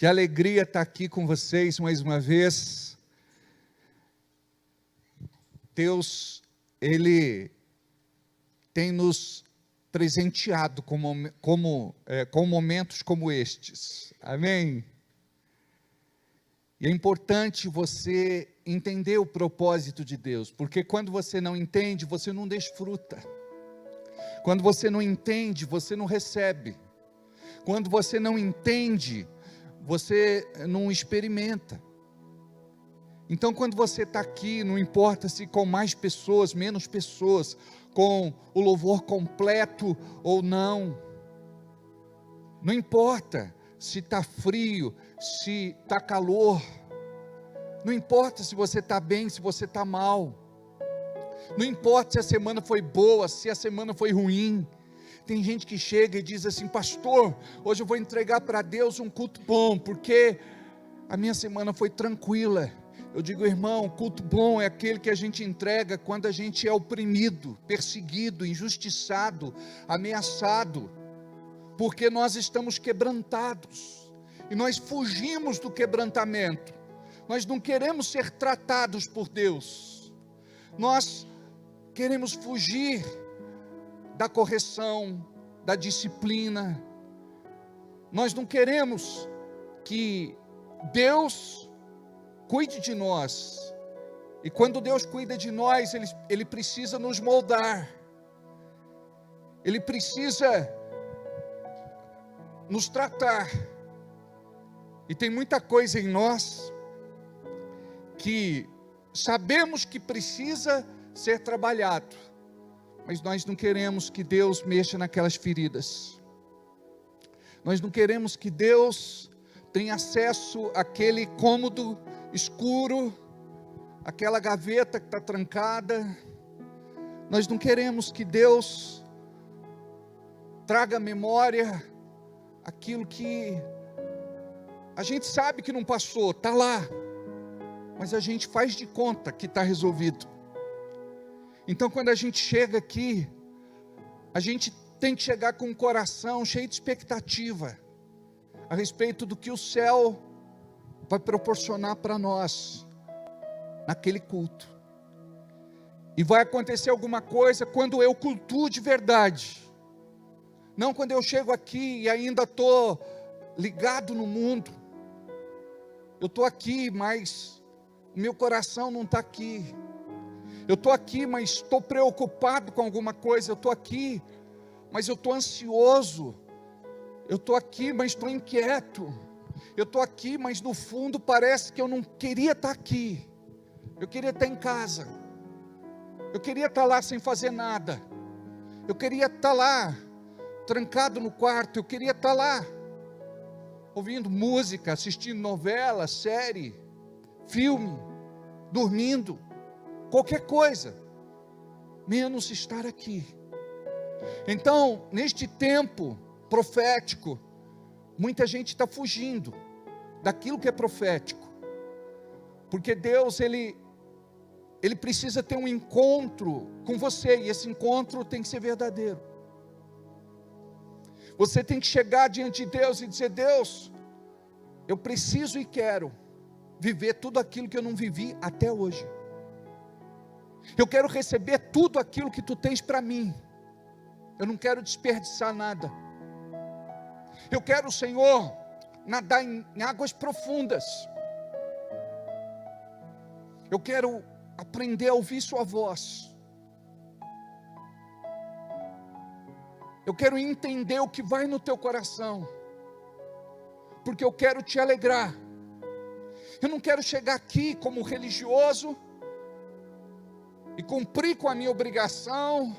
Que alegria estar aqui com vocês mais uma vez. Deus, Ele tem nos presenteado com momentos como estes. Amém? E é importante você entender o propósito de Deus, porque quando você não entende, você não desfruta. Quando você não entende, você não recebe. Quando você não entende, você não experimenta. Então, quando você está aqui, não importa se com mais pessoas, menos pessoas, com o louvor completo ou não, não importa se está frio, se está calor, não importa se você está bem, se você está mal, não importa se a semana foi boa, se a semana foi ruim. Tem gente que chega e diz assim: pastor, hoje eu vou entregar para Deus um culto bom, porque a minha semana foi tranquila. Eu digo: irmão, culto bom é aquele que a gente entrega quando a gente é oprimido, perseguido, injustiçado, ameaçado, porque nós estamos quebrantados, e nós fugimos do quebrantamento, nós não queremos ser tratados por Deus, nós queremos fugir da correção, da disciplina, nós não queremos que Deus cuide de nós, e quando Deus cuida de nós, Ele precisa nos moldar, Ele precisa nos tratar, e tem muita coisa em nós, que sabemos que precisa ser trabalhado, mas nós não queremos que Deus mexa naquelas feridas, nós não queremos que Deus tenha acesso àquele cômodo escuro, aquela gaveta que está trancada, nós não queremos que Deus traga à memória aquilo que a gente sabe que não passou, está lá, mas a gente faz de conta que está resolvido. Então, quando a gente chega aqui, a gente tem que chegar com um coração cheio de expectativa a respeito do que o céu vai proporcionar para nós naquele culto. E vai acontecer alguma coisa quando eu cultuo de verdade, não quando eu chego aqui e ainda estou ligado no mundo. Eu estou aqui, mas o meu coração não está aqui. Eu estou aqui, mas estou preocupado com alguma coisa. Eu estou aqui, mas eu estou ansioso. Eu estou aqui, mas estou inquieto. Eu estou aqui, mas no fundo parece que eu não queria estar aqui. Eu queria estar em casa. Eu queria estar lá sem fazer nada. Eu queria estar lá, trancado no quarto. Eu queria estar lá, ouvindo música, assistindo novela, série, filme, dormindo. Qualquer coisa, menos estar aqui. Então, neste tempo profético, muita gente está fugindo daquilo que é profético, porque Deus, Ele precisa ter um encontro com você, e esse encontro tem que ser verdadeiro. Você tem que chegar diante de Deus e dizer: Deus, eu preciso e quero viver tudo aquilo que eu não vivi até hoje. Eu quero receber tudo aquilo que Tu tens para mim. Eu não quero desperdiçar nada. Eu quero, Senhor, nadar em águas profundas. Eu quero aprender a ouvir Sua voz. Eu quero entender o que vai no Teu coração, porque eu quero Te alegrar. Eu não quero chegar aqui como religioso e cumprir com a minha obrigação.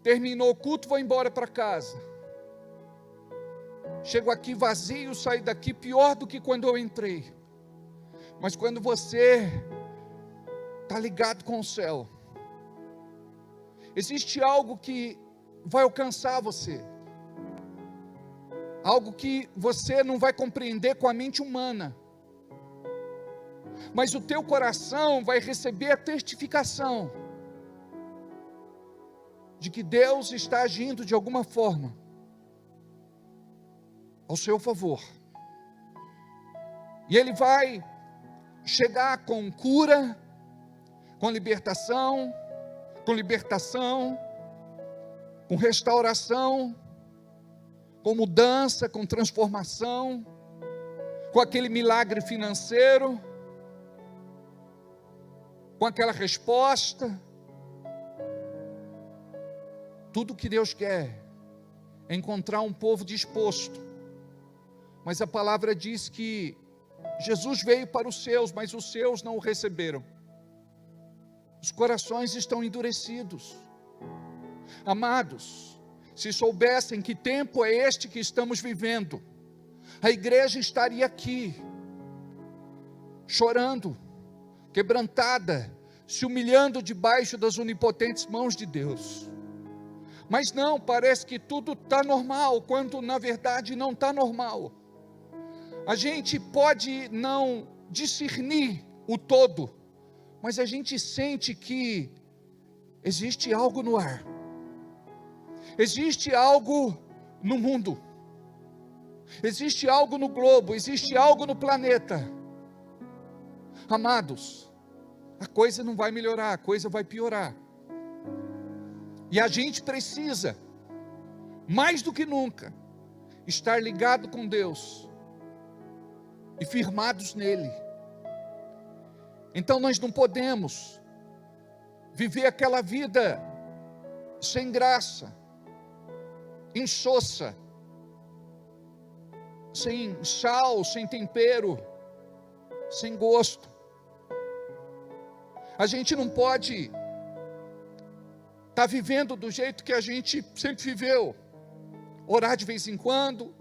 Terminou o culto, vou embora para casa. Chego aqui vazio, saio daqui pior do que quando eu entrei. Mas quando você está ligado com o céu, existe algo que vai alcançar você, algo que você não vai compreender com a mente humana, mas o teu coração vai receber a testificação de que Deus está agindo de alguma forma ao seu favor. E Ele vai chegar com cura, com libertação, com restauração, com mudança, com transformação, com aquele milagre financeiro, com aquela resposta. Tudo que Deus quer é encontrar um povo disposto. Mas a palavra diz que Jesus veio para os seus, mas os seus não o receberam. Os corações estão endurecidos. Amados, se soubessem que tempo é este que estamos vivendo, a igreja estaria aqui, chorando, quebrantada, se humilhando debaixo das onipotentes mãos de Deus. Mas não, parece que tudo está normal, quando na verdade não está normal. A gente pode não discernir o todo, mas a gente sente que existe algo no ar, existe algo no mundo, existe algo no globo, existe algo no planeta. Amados, a coisa não vai melhorar, a coisa vai piorar. E a gente precisa, mais do que nunca, estar ligado com Deus e firmados nele. Então nós não podemos viver aquela vida sem graça, insossa, sem sal, sem tempero, sem gosto. A gente não pode estar vivendo do jeito que a gente sempre viveu, orar de vez em quando,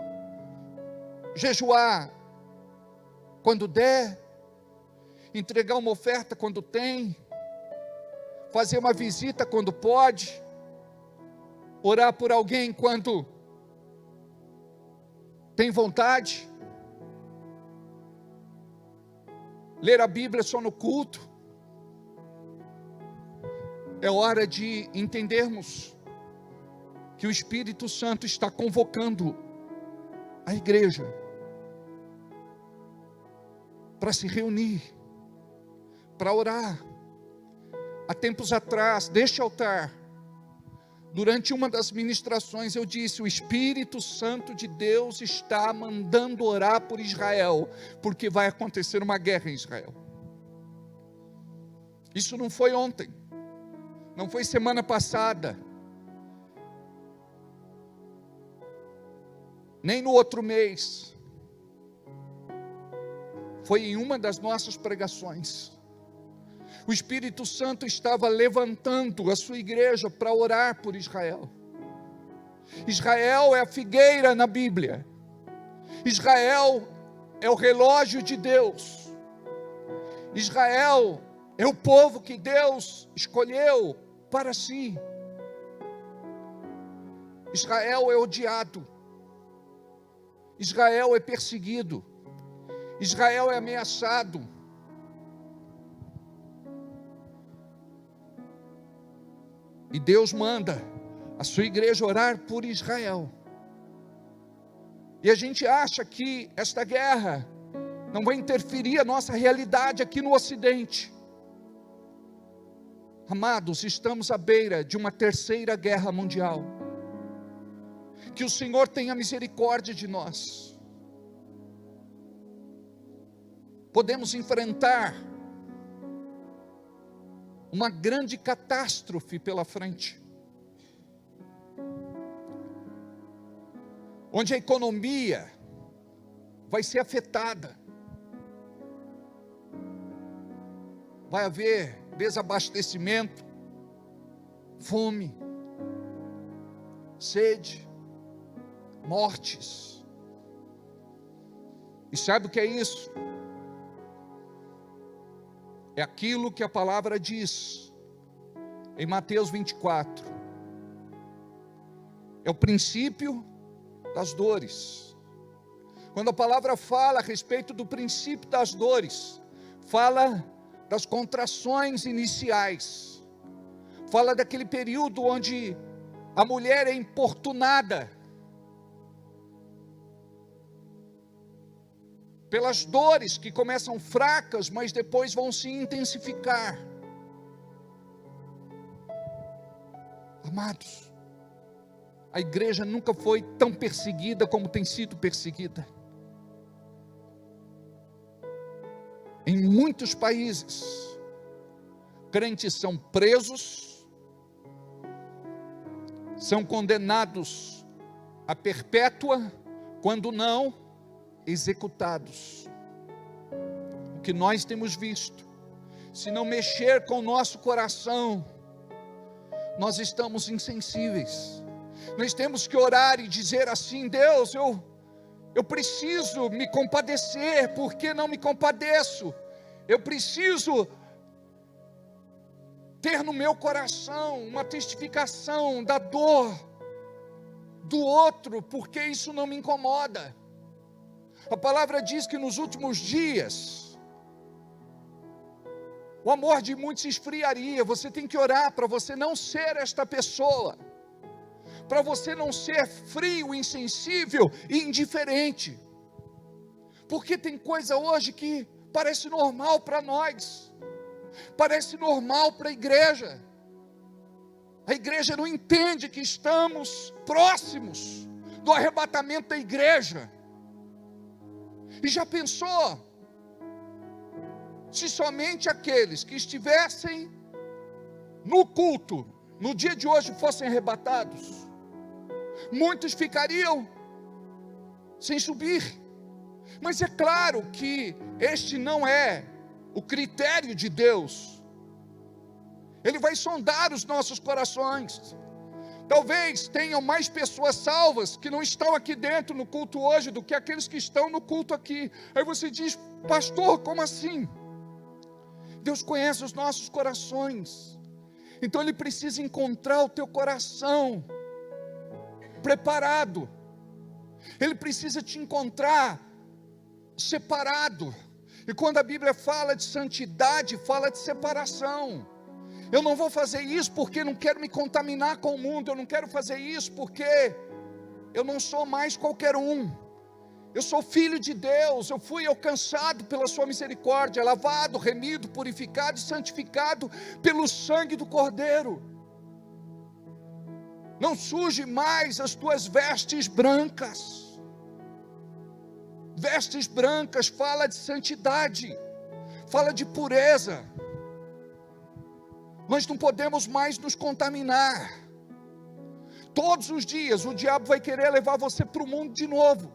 jejuar quando der, entregar uma oferta quando tem, fazer uma visita quando pode, orar por alguém quando tem vontade, ler a Bíblia só no culto. É hora de entendermos que o Espírito Santo está convocando a igreja para se reunir, para orar. Há tempos atrás, deste altar, durante uma das ministrações eu disse: o Espírito Santo de Deus está mandando orar por Israel, porque vai acontecer uma guerra em Israel. Isso não foi ontem, não foi semana passada, nem no outro mês, foi em uma das nossas pregações. O Espírito Santo estava levantando a sua igreja para orar por Israel. Israel é a figueira na Bíblia. Israel é o relógio de Deus. Israel é o povo que Deus escolheu para si. Israel é odiado. Israel é perseguido. Israel é ameaçado. E Deus manda a sua igreja orar por Israel. E a gente acha que esta guerra não vai interferir a nossa realidade aqui no Ocidente. Amados, estamos à beira de uma terceira guerra mundial. Que o Senhor tenha misericórdia de nós. Podemos enfrentar uma grande catástrofe pela frente, onde a economia vai ser afetada, vai haver desabastecimento, fome, sede, mortes. E sabe o que é isso? É aquilo que a palavra diz em Mateus 24. É o princípio das dores. Quando a palavra fala a respeito do princípio das dores, fala das contrações iniciais, fala daquele período onde a mulher é importunada, pelas dores que começam fracas, mas depois vão se intensificar. Amados, a igreja nunca foi tão perseguida como tem sido perseguida. Em muitos países, crentes são presos, são condenados a perpétua, quando não, executados. O que nós temos visto, se não mexer com o nosso coração, nós estamos insensíveis. Nós temos que orar e dizer assim: Deus, eu preciso me compadecer, porque não me compadeço? Eu preciso ter no meu coração uma testificação da dor do outro, porque isso não me incomoda. A palavra diz que nos últimos dias o amor de muitos se esfriaria. Você tem que orar para você não ser esta pessoa, para você não ser frio, insensível e indiferente, porque tem coisa hoje que parece normal para nós, parece normal para a igreja. A igreja não entende que estamos próximos do arrebatamento da igreja. E já pensou, se somente aqueles que estivessem no culto, no dia de hoje, fossem arrebatados? Muitos ficariam sem subir. Mas é claro que este não é o critério de Deus. Ele vai sondar os nossos corações. Talvez tenham mais pessoas salvas que não estão aqui dentro no culto hoje do que aqueles que estão no culto aqui. Aí você diz: pastor, como assim? Deus conhece os nossos corações, então Ele precisa encontrar o teu coração preparado. Ele precisa te encontrar separado. E quando a Bíblia fala de santidade, fala de separação. Eu não vou fazer isso porque não quero me contaminar com o mundo. Eu não quero fazer isso porque eu não sou mais qualquer um. Eu sou filho de Deus. Eu fui alcançado pela sua misericórdia, lavado, remido, purificado e santificado pelo sangue do Cordeiro. Não suje mais as tuas vestes brancas. Vestes brancas fala de santidade, fala de pureza. Nós não podemos mais nos contaminar. Todos os dias o diabo vai querer levar você para o mundo de novo.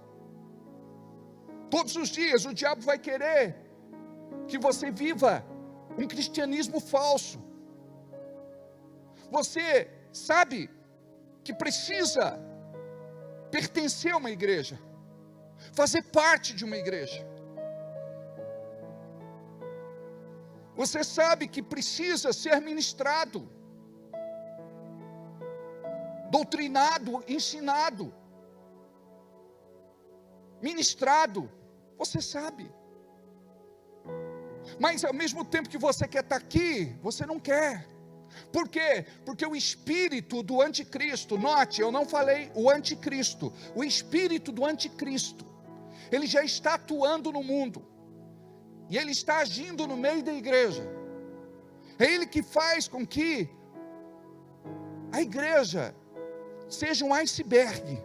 Todos os dias o diabo vai querer que você viva um cristianismo falso. Você sabe que precisa pertencer a uma igreja, fazer parte de uma igreja. Você sabe que precisa ser ministrado, doutrinado, ensinado, ministrado. Você sabe. Mas ao mesmo tempo que você quer estar aqui, você não quer. Por quê? Porque o espírito do anticristo, note, eu não falei o anticristo, o espírito do anticristo, ele já está atuando no mundo, e ele está agindo no meio da igreja. É ele que faz com que a igreja seja um iceberg.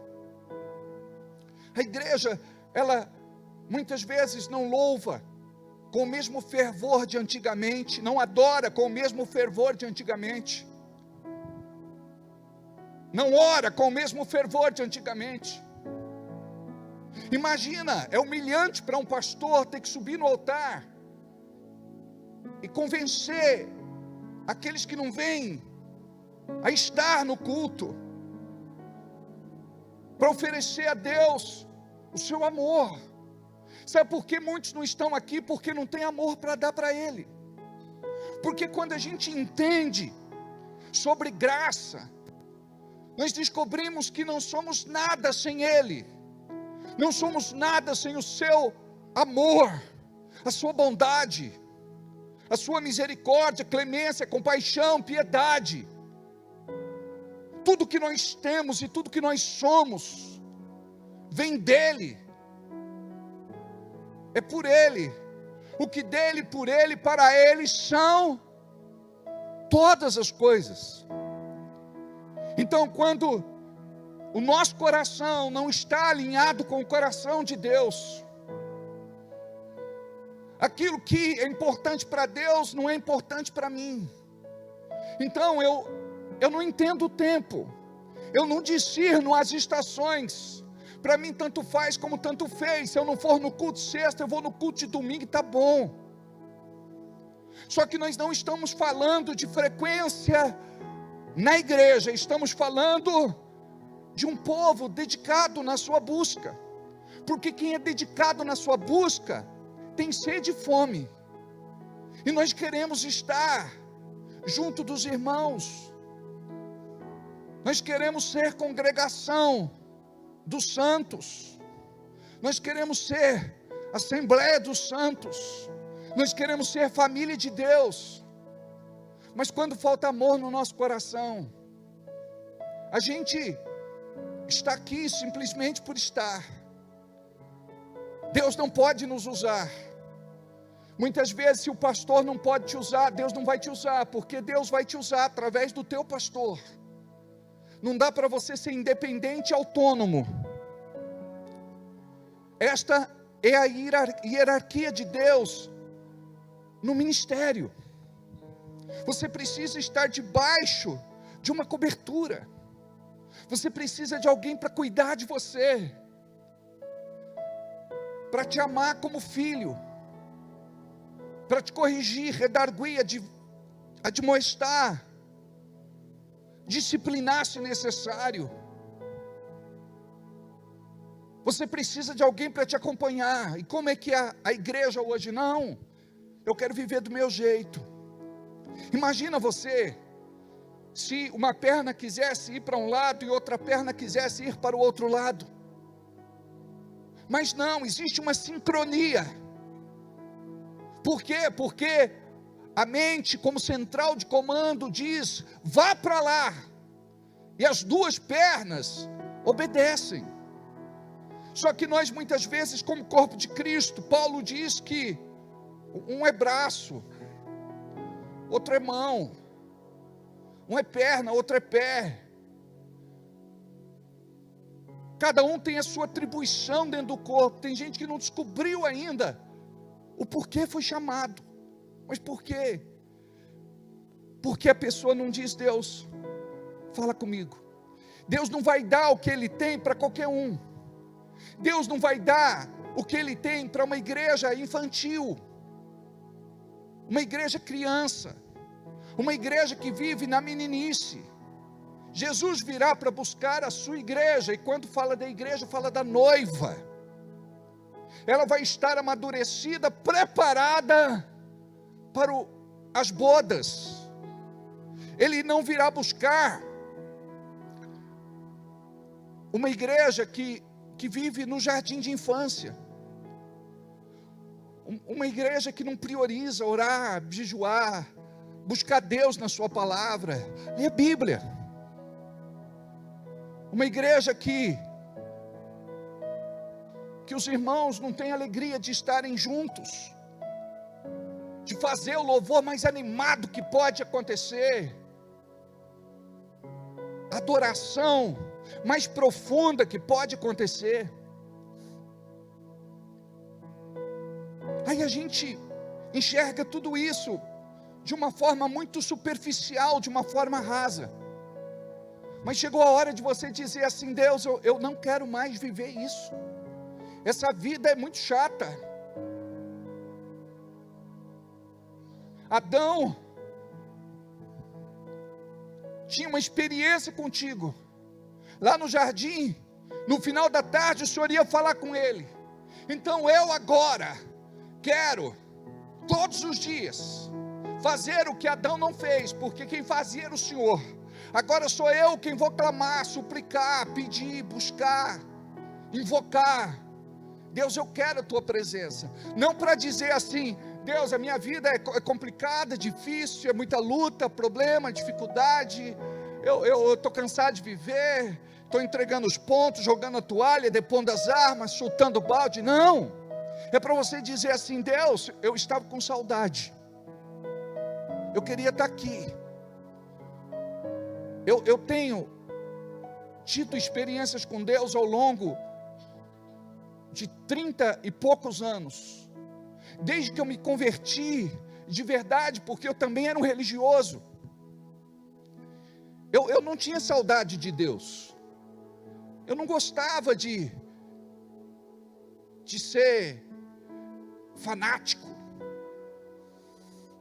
A igreja, ela muitas vezes não louva com o mesmo fervor de antigamente, não adora com o mesmo fervor de antigamente, não ora com o mesmo fervor de antigamente. Imagina, é humilhante para um pastor ter que subir no altar e convencer aqueles que não vêm a estar no culto, para oferecer a Deus o seu amor. Sabe por que muitos não estão aqui? Porque não tem amor para dar para Ele. Porque quando a gente entende sobre graça, nós descobrimos que não somos nada sem Ele. Não somos nada sem o seu amor, a sua bondade, a sua misericórdia, clemência, compaixão, piedade. Tudo que nós temos e tudo que nós somos vem dEle. é por Ele. O que dele, por Ele, para Ele são todas as coisas. Então, quando o nosso coração não está alinhado com o coração de Deus, aquilo que é importante para Deus não é importante para mim. Então eu não entendo o tempo, eu não discerno as estações. Para mim tanto faz como tanto fez. Se eu não for no culto de sexta, eu vou no culto de domingo e está bom. Só que nós não estamos falando de frequência na igreja, estamos falando de um povo dedicado na sua busca. Porque quem é dedicado na sua busca tem sede e fome. E nós queremos estar junto dos irmãos. Nós queremos ser congregação dos santos. Nós queremos ser Assembleia dos Santos. Nós queremos ser família de Deus. Mas quando falta amor no nosso coração, a gente está aqui simplesmente por estar. Deus não pode nos usar. Muitas vezes, se o pastor não pode te usar, Deus não vai te usar, porque Deus vai te usar através do teu pastor. Não dá para você ser independente e autônomo. Esta é a hierarquia de Deus no ministério. Você precisa estar debaixo de uma cobertura. Você precisa de alguém para cuidar de você, para te amar como filho, para te corrigir, redarguir, admoestar, disciplinar se necessário. Você precisa de alguém para te acompanhar. E como é que é a igreja hoje? Não, eu quero viver do meu jeito. Imagina você, se uma perna quisesse ir para um lado e outra perna quisesse ir para o outro lado. Mas não, existe uma sincronia. Por quê? Porque a mente, como central de comando, diz: vá para lá. E as duas pernas obedecem. Só que nós muitas vezes, como corpo de Cristo, Paulo diz que um é braço, outro é mão, um é perna, outro é pé. Cada um tem a sua atribuição dentro do corpo. Tem gente que não descobriu ainda o porquê foi chamado. Mas por quê? Porque a pessoa não diz: Deus, fala comigo. Deus não vai dar o que Ele tem para qualquer um. Deus não vai dar o que Ele tem para uma igreja infantil, uma igreja criança, uma igreja que vive na meninice. Jesus virá para buscar a sua igreja, e quando fala da igreja, fala da noiva. Ela vai estar amadurecida, preparada para as bodas. Ele não virá buscar uma igreja que vive no jardim de infância, uma igreja que não prioriza orar, jejuar, buscar Deus na sua palavra, ler a Bíblia. Uma igreja que os irmãos não têm alegria de estarem juntos, de fazer o louvor mais animado que pode acontecer, adoração mais profunda que pode acontecer. Aí a gente enxerga tudo isso de uma forma muito superficial, de uma forma rasa. Mas chegou a hora de você dizer assim: Deus, eu não quero mais viver isso. Essa vida é muito chata. Adão tinha uma experiência contigo. Lá no jardim, no final da tarde, o Senhor ia falar com ele. Então eu agora quero, todos os dias, fazer o que Adão não fez, porque quem fazia era o Senhor. Agora sou eu quem vou clamar, suplicar, pedir, buscar, invocar. Deus, eu quero a tua presença. Não para dizer assim: Deus, a minha vida é complicada, difícil, é muita luta, problema, dificuldade. Eu estou cansado de viver, estou entregando os pontos, jogando a toalha, depondo as armas, chutando o balde. Não, É para você dizer assim: Deus, eu estava com saudade, eu queria estar aqui. Eu tenho tido experiências com Deus ao longo de 30 e poucos anos, desde que eu me converti de verdade, porque eu também era um religioso. Eu não tinha saudade de Deus, eu não gostava de ser fanático,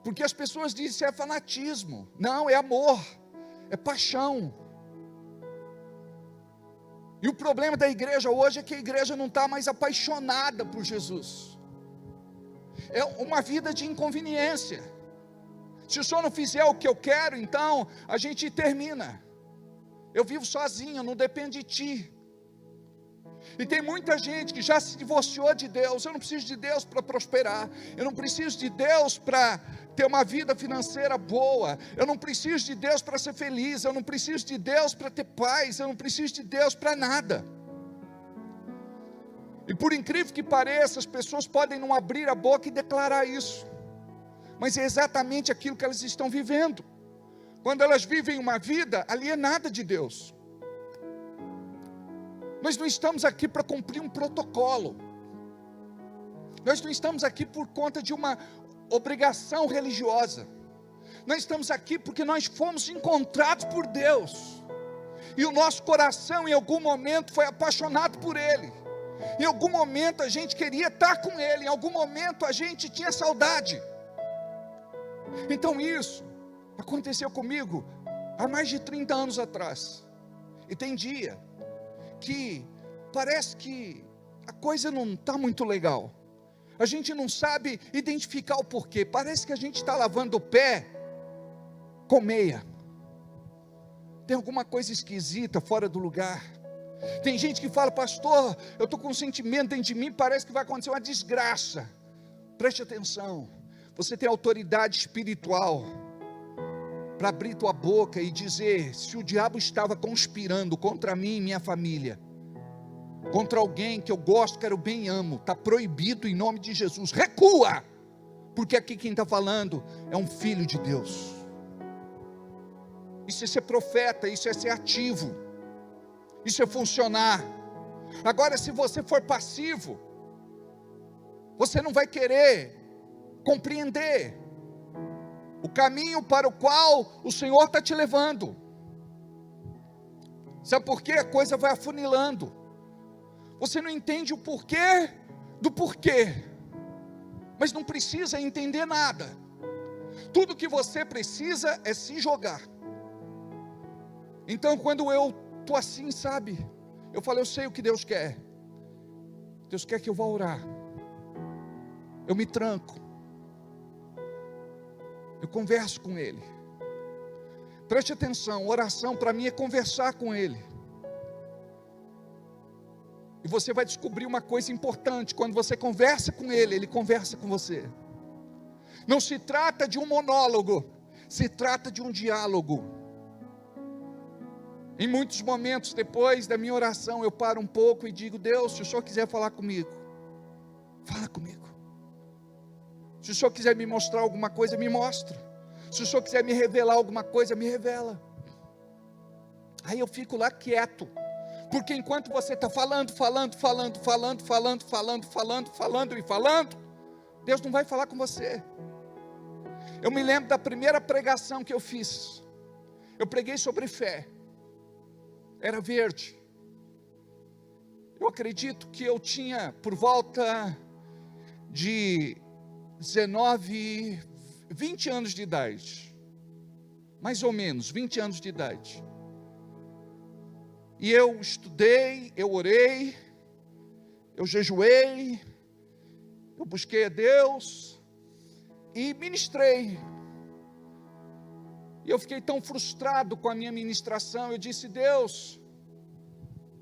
porque as pessoas dizem que é fanatismo. Não, é amor, é paixão. E o problema da igreja hoje é que a igreja não está mais apaixonada por Jesus. É uma vida de inconveniência. Se o senhor não fizer o que eu quero, então a gente termina. Eu vivo sozinho, não depende de ti. E tem muita gente que já se divorciou de Deus. Eu não preciso de Deus para prosperar, eu não preciso de Deus para ter uma vida financeira boa, eu não preciso de Deus para ser feliz, eu não preciso de Deus para ter paz, eu não preciso de Deus para nada. E por incrível que pareça, as pessoas podem não abrir a boca e declarar isso, mas é exatamente aquilo que elas estão vivendo. Quando elas vivem uma vida alienada de Deus. Nós não estamos aqui para cumprir um protocolo, nós não estamos aqui por conta de uma obrigação religiosa, nós estamos aqui porque nós fomos encontrados por Deus, e o nosso coração em algum momento foi apaixonado por Ele, em algum momento a gente queria estar com Ele, em algum momento a gente tinha saudade. Então isso aconteceu comigo há mais de 30 anos atrás, e tem dia que parece que a coisa não está muito legal, a gente não sabe identificar o porquê, parece que a gente está lavando o pé com meia, tem alguma coisa esquisita, fora do lugar. Tem gente que fala: pastor, eu estou com um sentimento dentro de mim, parece que vai acontecer uma desgraça. Preste atenção, você tem autoridade espiritual para abrir tua boca e dizer: se o diabo estava conspirando contra mim e minha família, contra alguém que eu gosto, quero bem e amo, está proibido em nome de Jesus, recua, porque aqui quem está falando é um filho de Deus. Isso é ser profeta, isso é ser ativo, isso é funcionar. Agora, se você for passivo, você não vai querer compreender o caminho para o qual o Senhor está te levando. Sabe por quê? A coisa vai afunilando, você não entende o porquê do porquê, mas não precisa entender nada, tudo que você precisa é se jogar. Então quando eu estou assim, sabe, eu falo: eu sei o que Deus quer, Deus quer que eu vá orar, eu me tranco, eu converso com Ele. Preste atenção, oração para mim é conversar com Ele. E você vai descobrir uma coisa importante: quando você conversa com Ele, Ele conversa com você. Não se trata de um monólogo, se trata de um diálogo. Em muitos momentos depois da minha oração, eu paro um pouco e digo: Deus, se o Senhor quiser falar comigo, fala comigo. Se o Senhor quiser me mostrar alguma coisa, me mostra. Se o Senhor quiser me revelar alguma coisa, me revela. Aí eu fico lá quieto, porque enquanto você está falando, Deus não vai falar com você. Eu me lembro da primeira pregação que eu fiz, eu preguei sobre fé, era verde, eu acredito que eu tinha por volta de 19, 20 anos de idade, mais ou menos 20 anos de idade, e eu estudei, eu orei, eu jejuei, eu busquei a Deus, e ministrei, e eu fiquei tão frustrado com a minha ministração, eu disse: Deus,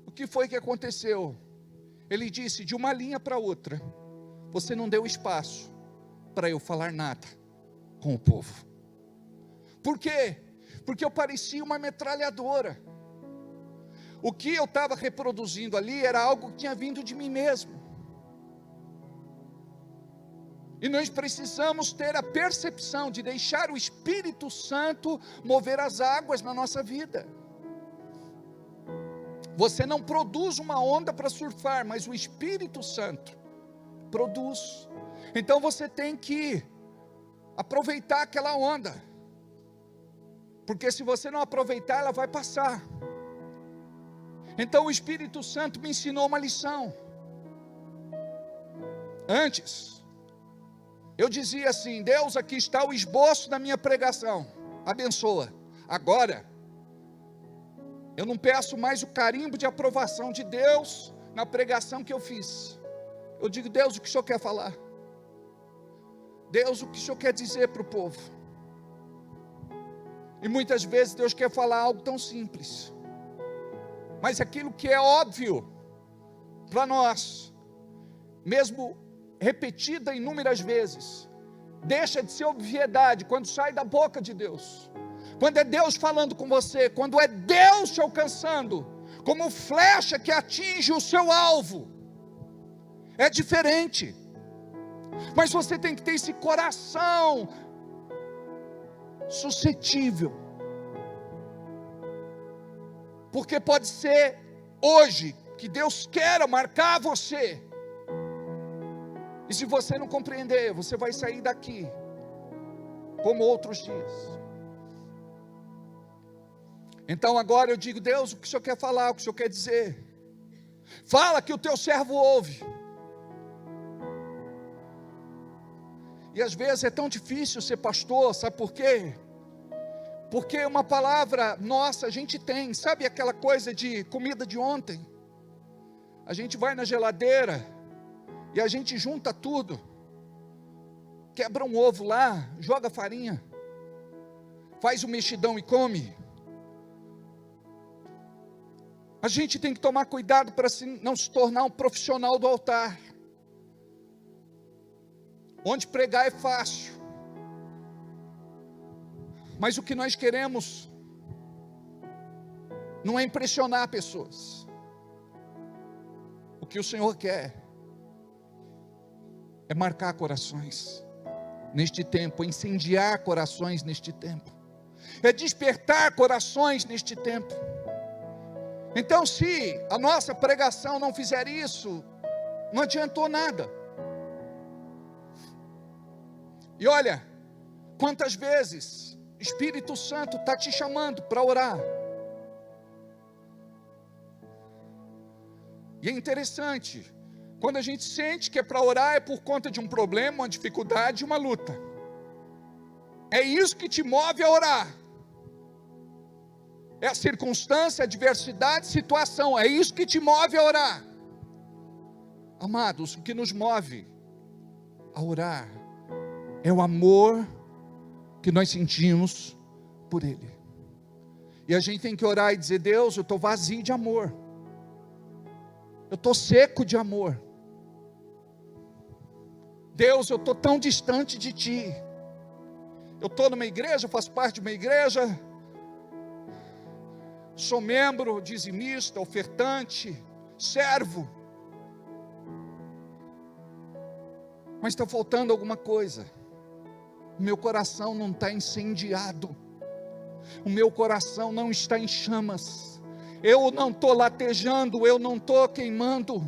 o que foi que aconteceu? Ele disse: de uma linha para outra, você não deu espaço para eu falar nada com o povo. Por quê? Porque eu parecia uma metralhadora. O que eu estava reproduzindo ali era algo que tinha vindo de mim mesmo. E nós precisamos ter a percepção de deixar o Espírito Santo mover as águas na nossa vida. Você não produz uma onda para surfar, mas o Espírito Santo produz. Então você tem que aproveitar aquela onda, porque se você não aproveitar, ela vai passar. Então o Espírito Santo me ensinou uma lição. Antes, eu dizia assim: Deus, aqui está o esboço da minha pregação, abençoa. Agora, eu não peço mais o carimbo de aprovação de Deus na pregação que eu fiz. Eu digo: Deus, o que o Senhor quer falar? Deus, o que o Senhor quer dizer para o povo? E muitas vezes Deus quer falar algo tão simples, mas aquilo que é óbvio para nós, mesmo repetida inúmeras vezes, deixa de ser obviedade quando sai da boca de Deus. Quando é Deus falando com você, quando é Deus te alcançando, como flecha que atinge o seu alvo, é diferente. Mas você tem que ter esse coração suscetível, porque pode ser hoje que Deus queira marcar você, e se você não compreender, você vai sair daqui como outros dias. Então agora eu digo: Deus, o que o Senhor quer falar, o que o Senhor quer dizer? Fala, que o teu servo ouve. E às vezes é tão difícil ser pastor, sabe por quê? Porque uma palavra nossa a gente tem, sabe aquela coisa de comida de ontem? A gente vai na geladeira e a gente junta tudo, quebra um ovo lá, joga farinha, faz um mexidão e come. A gente tem que tomar cuidado para não se tornar um profissional do altar, onde pregar é fácil, mas o que nós queremos não é impressionar pessoas. O que o Senhor quer é marcar corações neste tempo, incendiar corações neste tempo, é despertar corações neste tempo. Então, se a nossa pregação não fizer isso, não adiantou nada. E olha, quantas vezes o Espírito Santo está te chamando para orar. E é interessante, quando a gente sente que é para orar, é por conta de um problema, uma dificuldade, uma luta. É isso que te move a orar. É a circunstância, a adversidade, situação. É isso que te move a orar. Amados, o que nos move a orar é o amor que nós sentimos por Ele. E a gente tem que orar e dizer: Deus, eu estou vazio de amor. Eu estou seco de amor. Deus, eu estou tão distante de Ti. Eu estou numa igreja, faço parte de uma igreja, sou membro, dizimista, ofertante, servo, mas está faltando alguma coisa. O meu coração não está incendiado, o meu coração não está em chamas, eu não estou latejando, eu não estou queimando,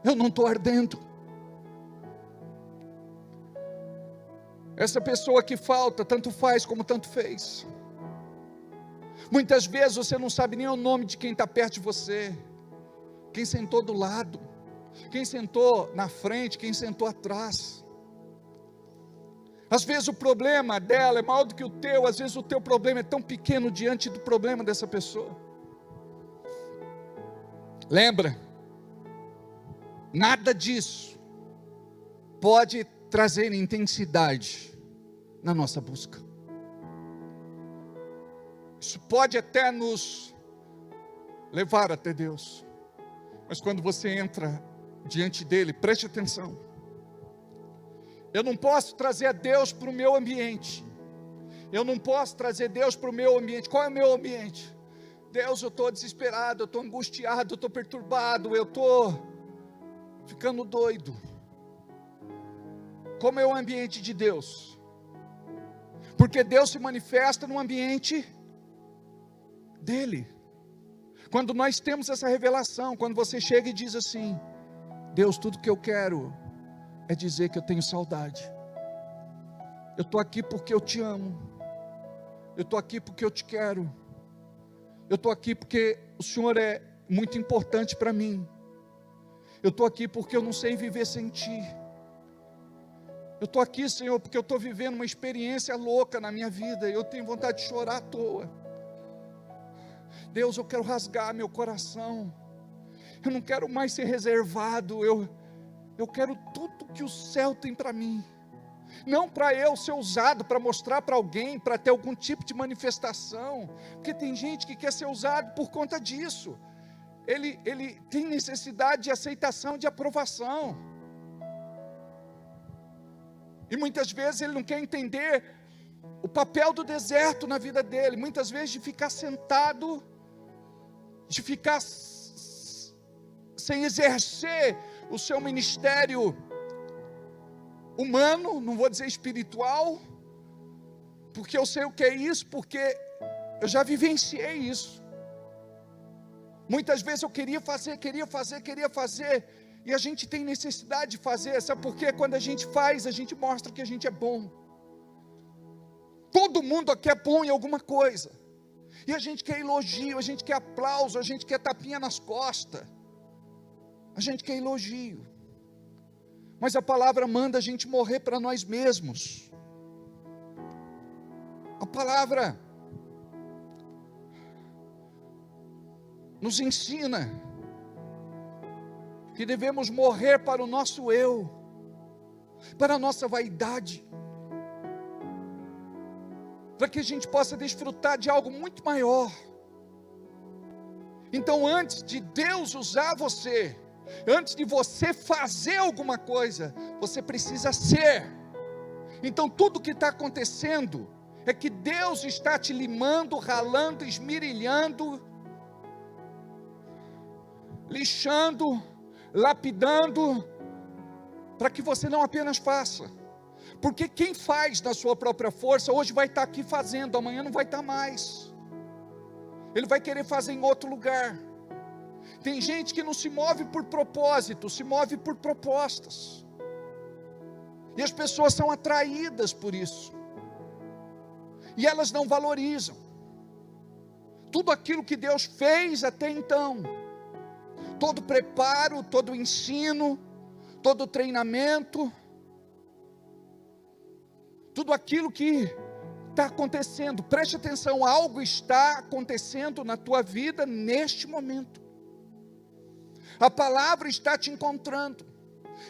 eu não estou ardendo. Essa pessoa que falta, tanto faz como tanto fez. Muitas vezes você não sabe nem o nome de quem está perto de você, quem sentou do lado, quem sentou na frente, quem sentou atrás. Às vezes o problema dela é maior do que o teu, às vezes o teu problema é tão pequeno diante do problema dessa pessoa. Lembra? Nada disso pode trazer intensidade na nossa busca. Isso pode até nos levar até Deus, mas quando você entra diante dele, preste atenção. Eu não posso trazer a Deus para o meu ambiente. Eu não posso trazer Deus para o meu ambiente. Qual é o meu ambiente? Deus, eu estou desesperado, eu estou angustiado, eu estou perturbado, eu estou ficando doido. como é o ambiente de Deus. Porque Deus se manifesta no ambiente dele. Quando nós temos essa revelação, quando você chega e diz assim: Deus, tudo que eu quero é dizer que eu tenho saudade. Eu estou aqui porque eu te amo. Eu estou aqui porque eu te quero. Eu estou aqui porque o Senhor é muito importante para mim. Eu estou aqui porque eu não sei viver sem Ti. Eu estou aqui, Senhor, porque eu estou vivendo uma experiência louca na minha vida. Eu tenho vontade de chorar à toa. Deus, eu quero rasgar meu coração. Eu não quero mais ser reservado. Eu quero tudo que o céu tem para mim. Não para eu ser usado, para mostrar para alguém, para ter algum tipo de manifestação. Porque tem gente que quer ser usado por conta disso. Ele tem necessidade de aceitação, de aprovação. E muitas vezes ele não quer entender o papel do deserto na vida dele. Muitas vezes de ficar sentado, de ficar sem exercer o seu ministério humano, não vou dizer espiritual, porque eu sei o que é isso, porque eu já vivenciei isso. Muitas vezes eu queria fazer, e a gente tem necessidade de fazer, sabe por quê? Quando a gente faz, a gente mostra que a gente é bom. Todo mundo aqui é bom em alguma coisa, e a gente quer elogio, a gente quer aplauso, a gente quer tapinha nas costas, a gente quer elogio. Mas a palavra manda a gente morrer para nós mesmos. A palavra nos ensina que devemos morrer para o nosso eu, para a nossa vaidade, para que a gente possa desfrutar de algo muito maior. Então, antes de Deus usar você, antes de você fazer alguma coisa, você precisa ser. Então tudo que está acontecendo é que Deus está te limando, ralando, esmirilhando, lixando, lapidando, para que você não apenas faça. Porque quem faz na sua própria força, hoje vai estar aqui fazendo, amanhã não vai estar mais. Ele vai querer fazer em outro lugar. Tem gente que não se move por propósito, se move por propostas. E as pessoas são atraídas por isso. E elas não valorizam tudo aquilo que Deus fez até então. Todo preparo, todo ensino, todo treinamento, tudo aquilo que está acontecendo. Preste atenção, algo está acontecendo na tua vida neste momento. A palavra está te encontrando.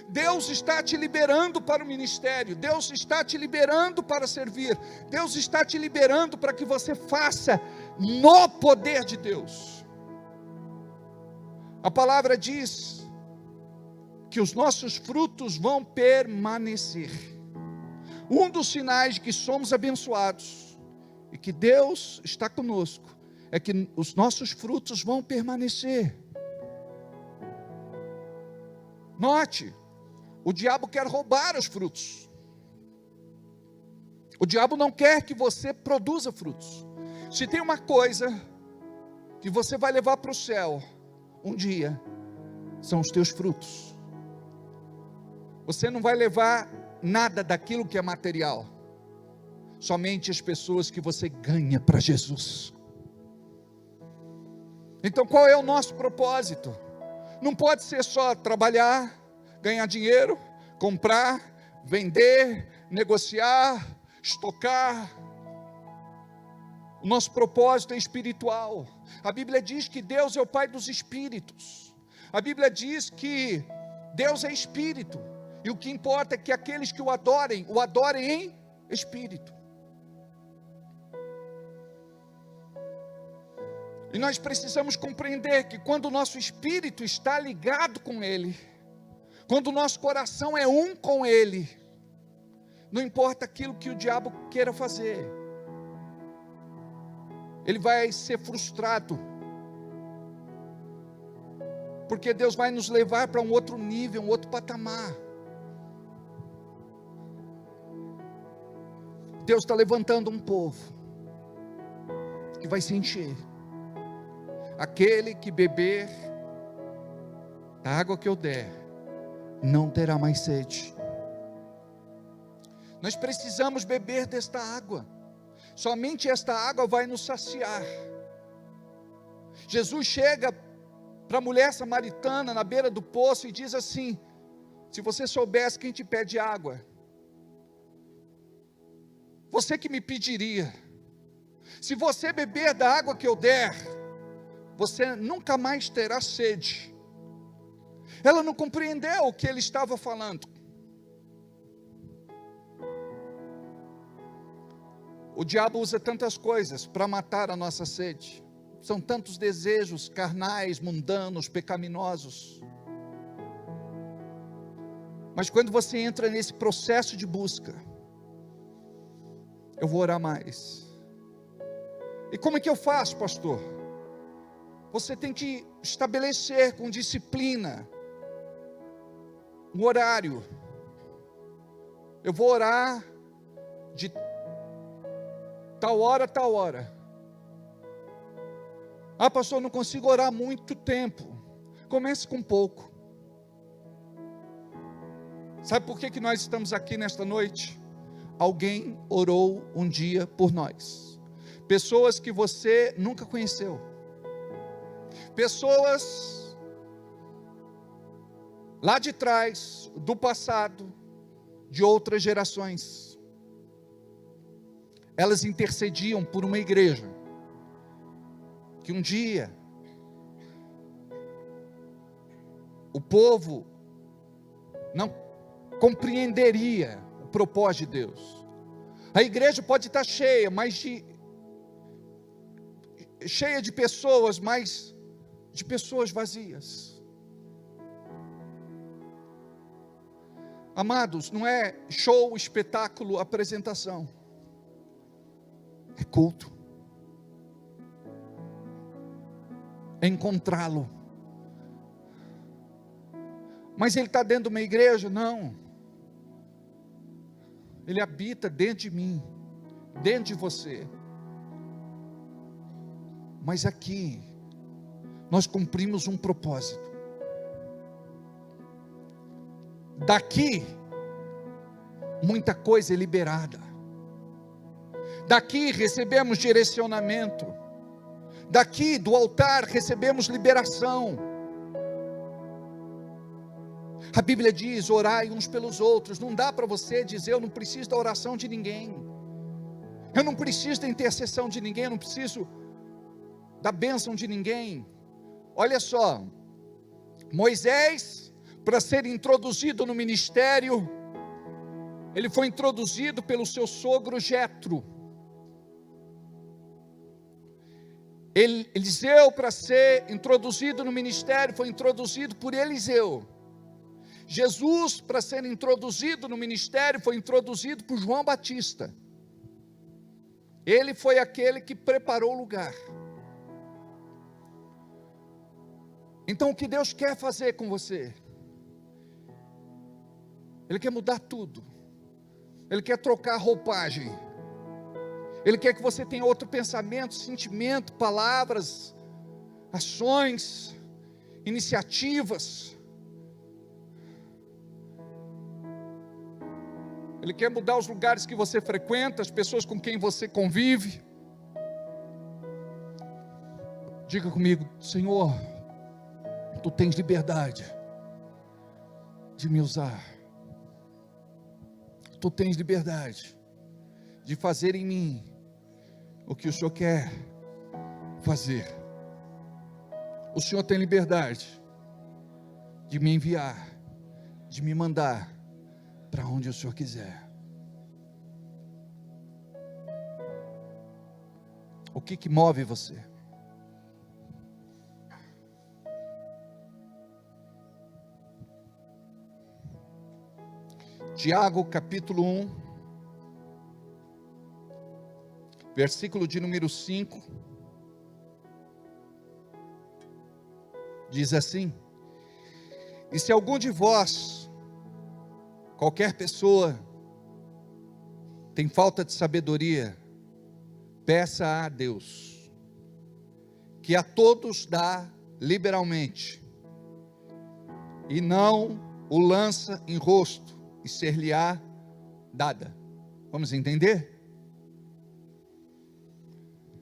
Deus está te liberando para o ministério. Deus está te liberando para servir. Deus está te liberando para que você faça no poder de Deus. A palavra diz que os nossos frutos vão permanecer. Um dos sinais de que somos abençoados e que Deus está conosco é que os nossos frutos vão permanecer. Note, o diabo quer roubar os frutos. O diabo não quer que você produza frutos. Se tem uma coisa que você vai levar para o céu um dia, são os teus frutos. Você não vai levar nada daquilo que é material, somente as pessoas que você ganha para Jesus. Então qual é o nosso propósito? Não pode ser só trabalhar, ganhar dinheiro, comprar, vender, negociar, estocar. O nosso propósito é espiritual. A Bíblia diz que Deus é o Pai dos espíritos. A Bíblia diz que Deus é espírito. E o que importa é que aqueles que o adorem em espírito. E nós precisamos compreender que quando o nosso espírito está ligado com Ele, quando o nosso coração é um com Ele, não importa aquilo que o diabo queira fazer, ele vai ser frustrado, porque Deus vai nos levar para um outro nível, um outro patamar. Deus está levantando um povo que vai se encher. Aquele que beber da água que eu der, não terá mais sede. Nós precisamos beber desta água. Somente esta água vai nos saciar. Jesus chega para a mulher samaritana na beira do poço e diz assim: se você soubesse quem te pede água, você que me pediria. Se você beber da água que eu der, você nunca mais terá sede. Ela não compreendeu o que ele estava falando. O diabo usa tantas coisas para matar a nossa sede. São tantos desejos carnais, mundanos, pecaminosos. Mas quando você entra nesse processo de busca, eu vou orar mais. E como é que eu faço, pastor? Você tem que estabelecer com disciplina um horário. Eu vou orar de tal hora a tal hora. Ah, pastor, eu não consigo orar muito tempo. Comece com pouco. Sabe por que nós estamos aqui nesta noite? Alguém orou um dia por nós. Pessoas que você nunca conheceu. Pessoas lá de trás, do passado, de outras gerações. Elas intercediam por uma igreja que um dia o povo não compreenderia o propósito de Deus. A igreja pode estar cheia, cheia de pessoas, mas de pessoas vazias. Amados, não é show, espetáculo, apresentação. É culto. É encontrá-lo. Mas ele está dentro de uma igreja? Não. Ele habita dentro de mim, dentro de você. Mas aqui, nós cumprimos um propósito. Daqui, muita coisa é liberada. Daqui recebemos direcionamento. Daqui do altar recebemos liberação. A Bíblia diz: orai uns pelos outros. Não dá para você dizer: eu não preciso da oração de ninguém, eu não preciso da intercessão de ninguém, eu não preciso da bênção de ninguém. Olha só, Moisés, para ser introduzido no ministério, ele foi introduzido pelo seu sogro Jetro. Eliseu, para ser introduzido no ministério, foi introduzido por Eliseu. Jesus, para ser introduzido no ministério, foi introduzido por João Batista. Ele foi aquele que preparou o lugar. Então, o que Deus quer fazer com você? Ele quer mudar tudo. Ele quer trocar a roupagem. Ele quer que você tenha outro pensamento, sentimento, palavras, ações, iniciativas. Ele quer mudar os lugares que você frequenta, as pessoas com quem você convive. Diga comigo: Senhor, Tu tens liberdade de me usar. Tu tens liberdade de fazer em mim o que o Senhor quer fazer. O Senhor tem liberdade de me enviar, de me mandar para onde o Senhor quiser. O que move você? Tiago capítulo 1, versículo de número 5, diz assim: e se algum de vós, qualquer pessoa, tem falta de sabedoria, peça a Deus, que a todos dá liberalmente, e não o lança em rosto, e ser-lhe-á dada. Vamos entender?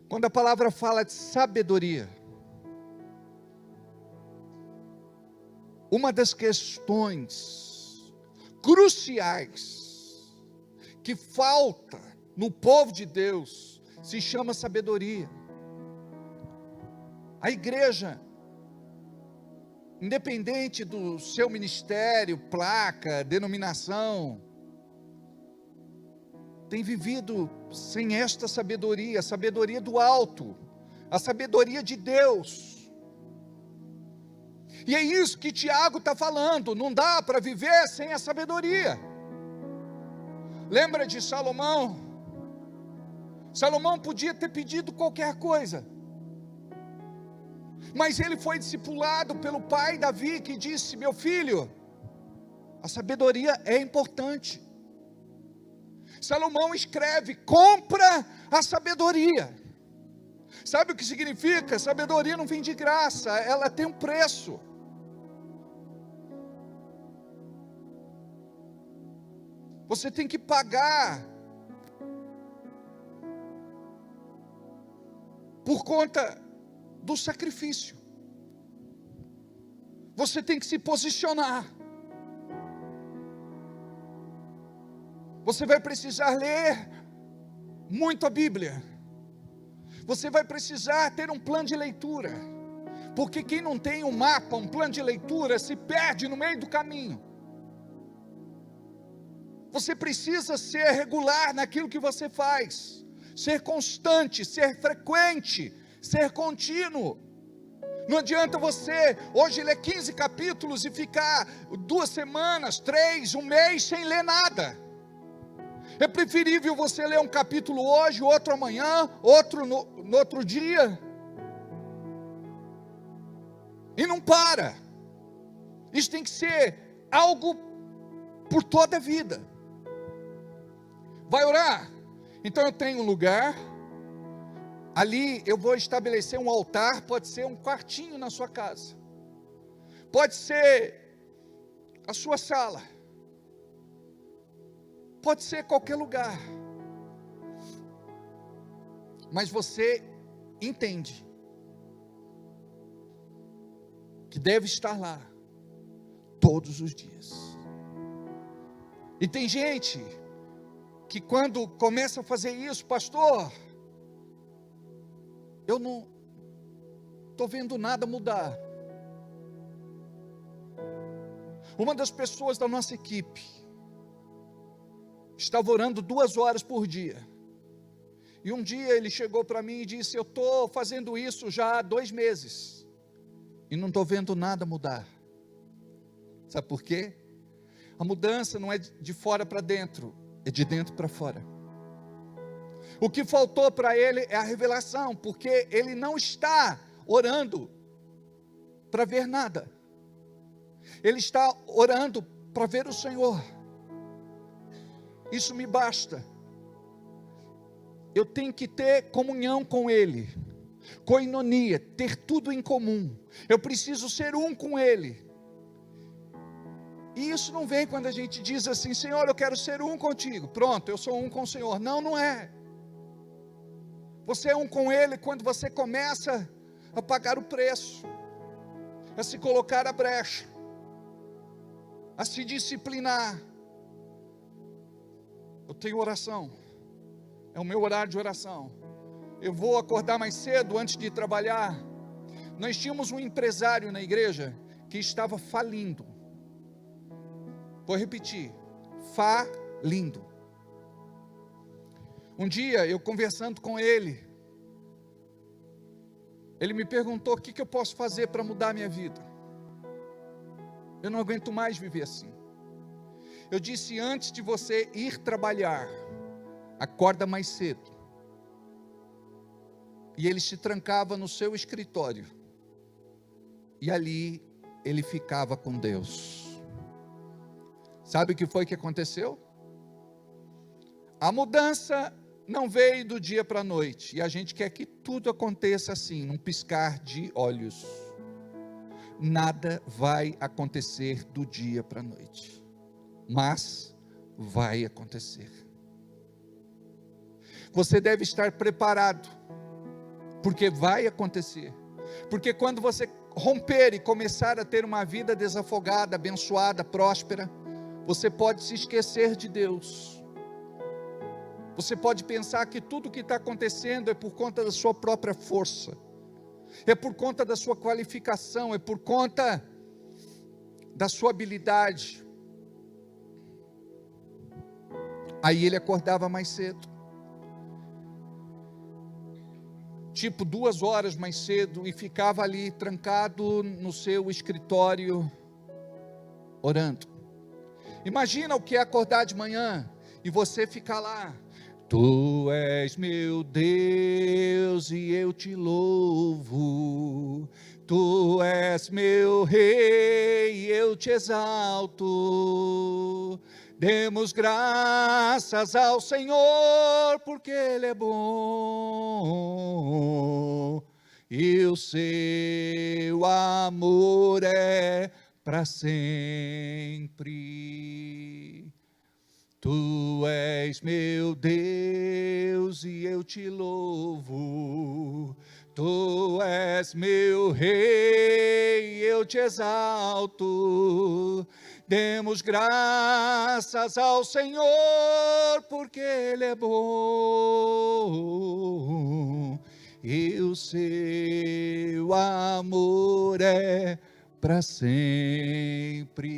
Quando a palavra fala de sabedoria, uma das questões cruciais que falta no povo de Deus se chama sabedoria. A igreja, independente do seu ministério, placa, denominação, tem vivido sem esta sabedoria, a sabedoria do alto, a sabedoria de Deus. E é isso que Tiago está falando, não dá para viver sem a sabedoria. Lembra de Salomão? Salomão podia ter pedido qualquer coisa, mas ele foi discipulado pelo pai Davi, que disse: meu filho, a sabedoria é importante. Salomão escreve: compra a sabedoria. Sabe o que significa? Sabedoria não vem de graça, ela tem um preço. Você tem que pagar por conta do sacrifício. Você tem que se posicionar. Você vai precisar ler muito a Bíblia. Você vai precisar ter um plano de leitura. Porque quem não tem um mapa, um plano de leitura, se perde no meio do caminho. Você precisa ser regular naquilo que você faz. Ser constante, ser frequente, ser contínuo. Não adianta você hoje ler 15 capítulos e ficar 2 semanas, 3, um mês sem ler nada. É preferível você ler um capítulo hoje, outro amanhã, outro no outro dia. E não para. Isso tem que ser algo por toda a vida. Vai orar? Então eu tenho um lugar. Ali eu vou estabelecer um altar. Pode ser um quartinho na sua casa. Pode ser a sua sala. Pode ser qualquer lugar. Mas você entende que deve estar lá todos os dias. E tem gente que quando começa a fazer isso: pastor, eu não estou vendo nada mudar. Uma das pessoas da nossa equipe estava orando 2 horas por dia. E um dia ele chegou para mim e disse: eu estou fazendo isso já há 2 meses. E não estou vendo nada mudar. Sabe por quê? A mudança não é de fora para dentro, é de dentro para fora. O que faltou para ele é a revelação, porque ele não está orando para ver nada. Ele está orando para ver o Senhor. Isso me basta. Eu tenho que ter comunhão com Ele, koinonia, ter tudo em comum. Eu preciso ser um com Ele. E isso não vem quando a gente diz assim: Senhor, eu quero ser um contigo. Pronto, eu sou um com o Senhor. Não, não é. Você é um com Ele quando você começa a pagar o preço, a se colocar à brecha, a se disciplinar. Eu tenho oração, é o meu horário de oração. Eu vou acordar mais cedo antes de trabalhar. Nós tínhamos um empresário na igreja que estava falindo. Vou repetir: falindo. Um dia eu conversando com ele, ele me perguntou: o que eu posso fazer para mudar a minha vida? Eu não aguento mais viver assim. Eu disse: antes de você ir trabalhar, acorda mais cedo. E ele se trancava no seu escritório, e ali ele ficava com Deus. Sabe o que foi que aconteceu? A mudança não veio do dia para a noite, e a gente quer que tudo aconteça assim, num piscar de olhos. Nada vai acontecer do dia para a noite, mas vai acontecer. Você deve estar preparado, porque vai acontecer. Porque quando você romper e começar a ter uma vida desafogada, abençoada, próspera, você pode se esquecer de Deus. Você pode pensar que tudo o que está acontecendo é por conta da sua própria força, é por conta da sua qualificação, é por conta da sua habilidade. Aí ele acordava mais cedo, tipo 2 horas mais cedo, e ficava ali trancado no seu escritório, orando. Imagina o que é acordar de manhã, e você ficar lá: Tu és meu Deus e eu te louvo, Tu és meu Rei e eu te exalto. Demos graças ao Senhor, porque Ele é bom, e o seu amor é para sempre. Tu és meu Deus e eu te louvo, Tu és meu Rei e eu te exalto. Demos graças ao Senhor, porque Ele é bom, e o seu amor é para sempre.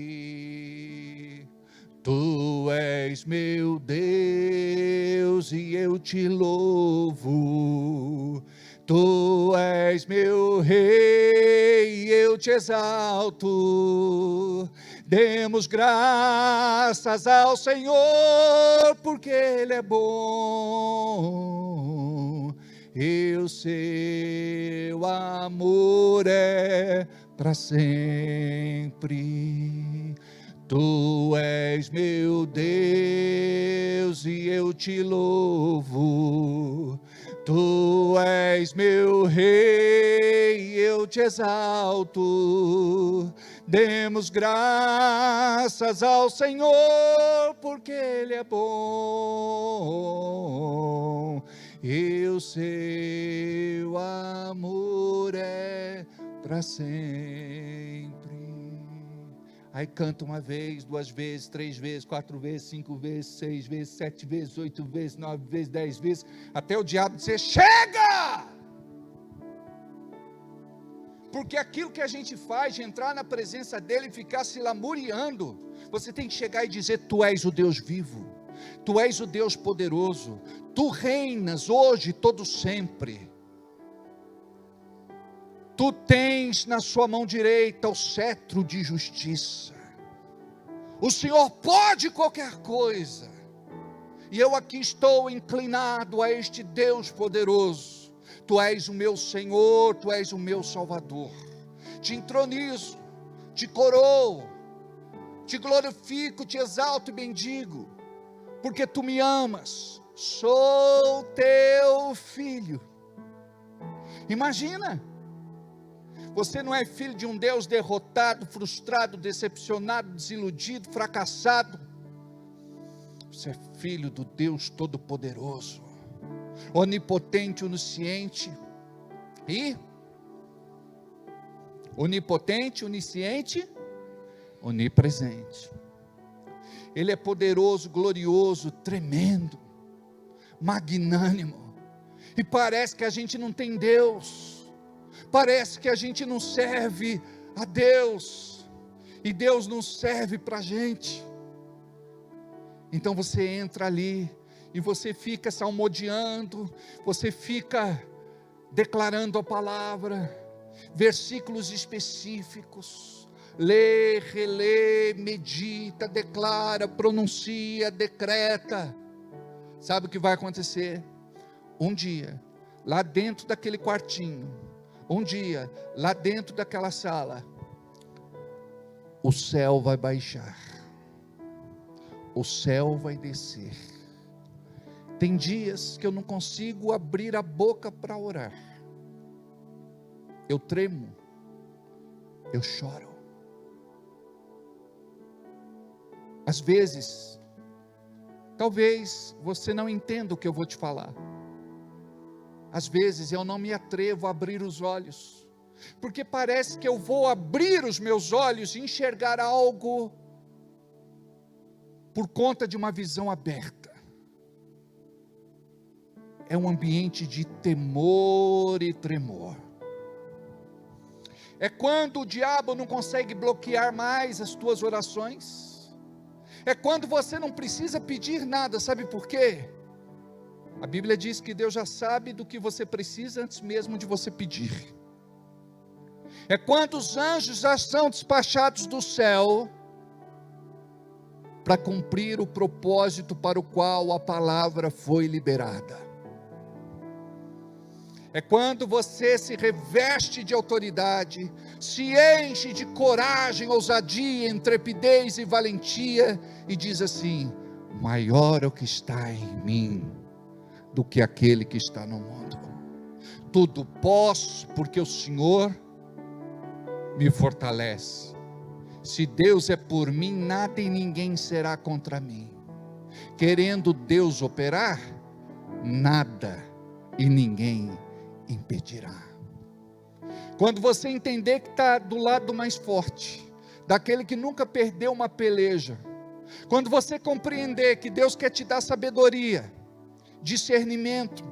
Tu és meu Deus e eu te louvo, Tu és meu Rei e eu te exalto. Demos graças ao Senhor, porque Ele é bom, e o seu amor é para sempre. Tu és meu Deus e eu te louvo, Tu és meu Rei e eu te exalto. Demos graças ao Senhor, porque Ele é bom, e o seu amor é para sempre. Aí canta 1 vez, 2 vezes, 3 vezes, 4 vezes, 5 vezes, 6 vezes, 7 vezes, 8 vezes, 9 vezes, 10 vezes, até o diabo dizer: chega! Porque aquilo que a gente faz de entrar na presença dele e ficar se lamuriando, você tem que chegar e dizer: Tu és o Deus vivo, Tu és o Deus poderoso, Tu reinas hoje, todo sempre. Tu tens na sua mão direita o cetro de justiça. O Senhor pode qualquer coisa, e eu aqui estou inclinado a este Deus poderoso. Tu és o meu Senhor, Tu és o meu Salvador. Te entronizo, te coroo, te glorifico, te exalto e bendigo, porque Tu me amas. Sou Teu filho. Imagina, você não é filho de um Deus derrotado, frustrado, decepcionado, desiludido, fracassado. Você é filho do Deus Todo-Poderoso, onipotente, onisciente e onipotente, onisciente, onipresente. Ele é poderoso, glorioso, tremendo, magnânimo. E parece que a gente não tem Deus. Parece que a gente não serve a Deus, e Deus não serve para a gente. Então você entra ali, e você fica salmodiando, você fica declarando a palavra, versículos específicos, lê, relê, medita, declara, pronuncia, decreta. Sabe o que vai acontecer? Um dia, lá dentro daquele quartinho, um dia, lá dentro daquela sala, o céu vai baixar, o céu vai descer, Tem dias que eu não consigo abrir a boca para orar. Eu tremo, eu choro. Às vezes, talvez você não entenda o que eu vou te falar. Às vezes eu não me atrevo a abrir os olhos, porque parece que eu vou abrir os meus olhos e enxergar algo por conta de uma visão aberta. É um ambiente de temor e tremor. É quando o diabo não consegue bloquear mais as tuas orações. É quando você não precisa pedir nada, sabe por quê? A Bíblia diz que Deus já sabe do que você precisa antes mesmo de você pedir. É quando os anjos já são despachados do céu para cumprir o propósito para o qual a palavra foi liberada. É quando você se reveste de autoridade, se enche de coragem, ousadia, intrepidez e valentia, e diz assim: maior é o que está em mim do que aquele que está no mundo. Tudo posso porque o Senhor me fortalece. Se Deus é por mim, nada e ninguém será contra mim. Querendo Deus operar, nada e ninguém impedirá. Quando você entender que está do lado mais forte, daquele que nunca perdeu uma peleja, quando você compreender que Deus quer te dar sabedoria, discernimento,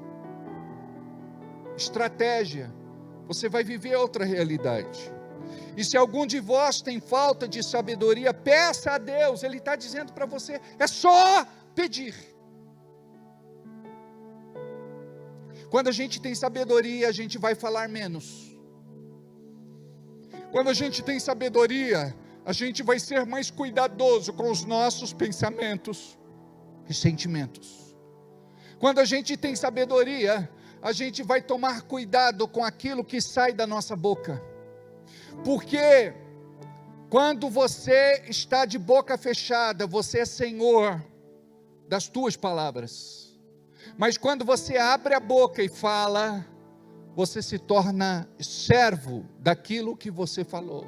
estratégia, você vai viver outra realidade. E se algum de vós tem falta de sabedoria, peça a Deus. Ele está dizendo para você, é só pedir. Quando a gente tem sabedoria, a gente vai falar menos. Quando a gente tem sabedoria, a gente vai ser mais cuidadoso com os nossos pensamentos e sentimentos. Quando a gente tem sabedoria, a gente vai tomar cuidado com aquilo que sai da nossa boca. Porque quando você está de boca fechada, você é senhor das tuas palavras. Mas quando você abre a boca e fala, você se torna servo daquilo que você falou.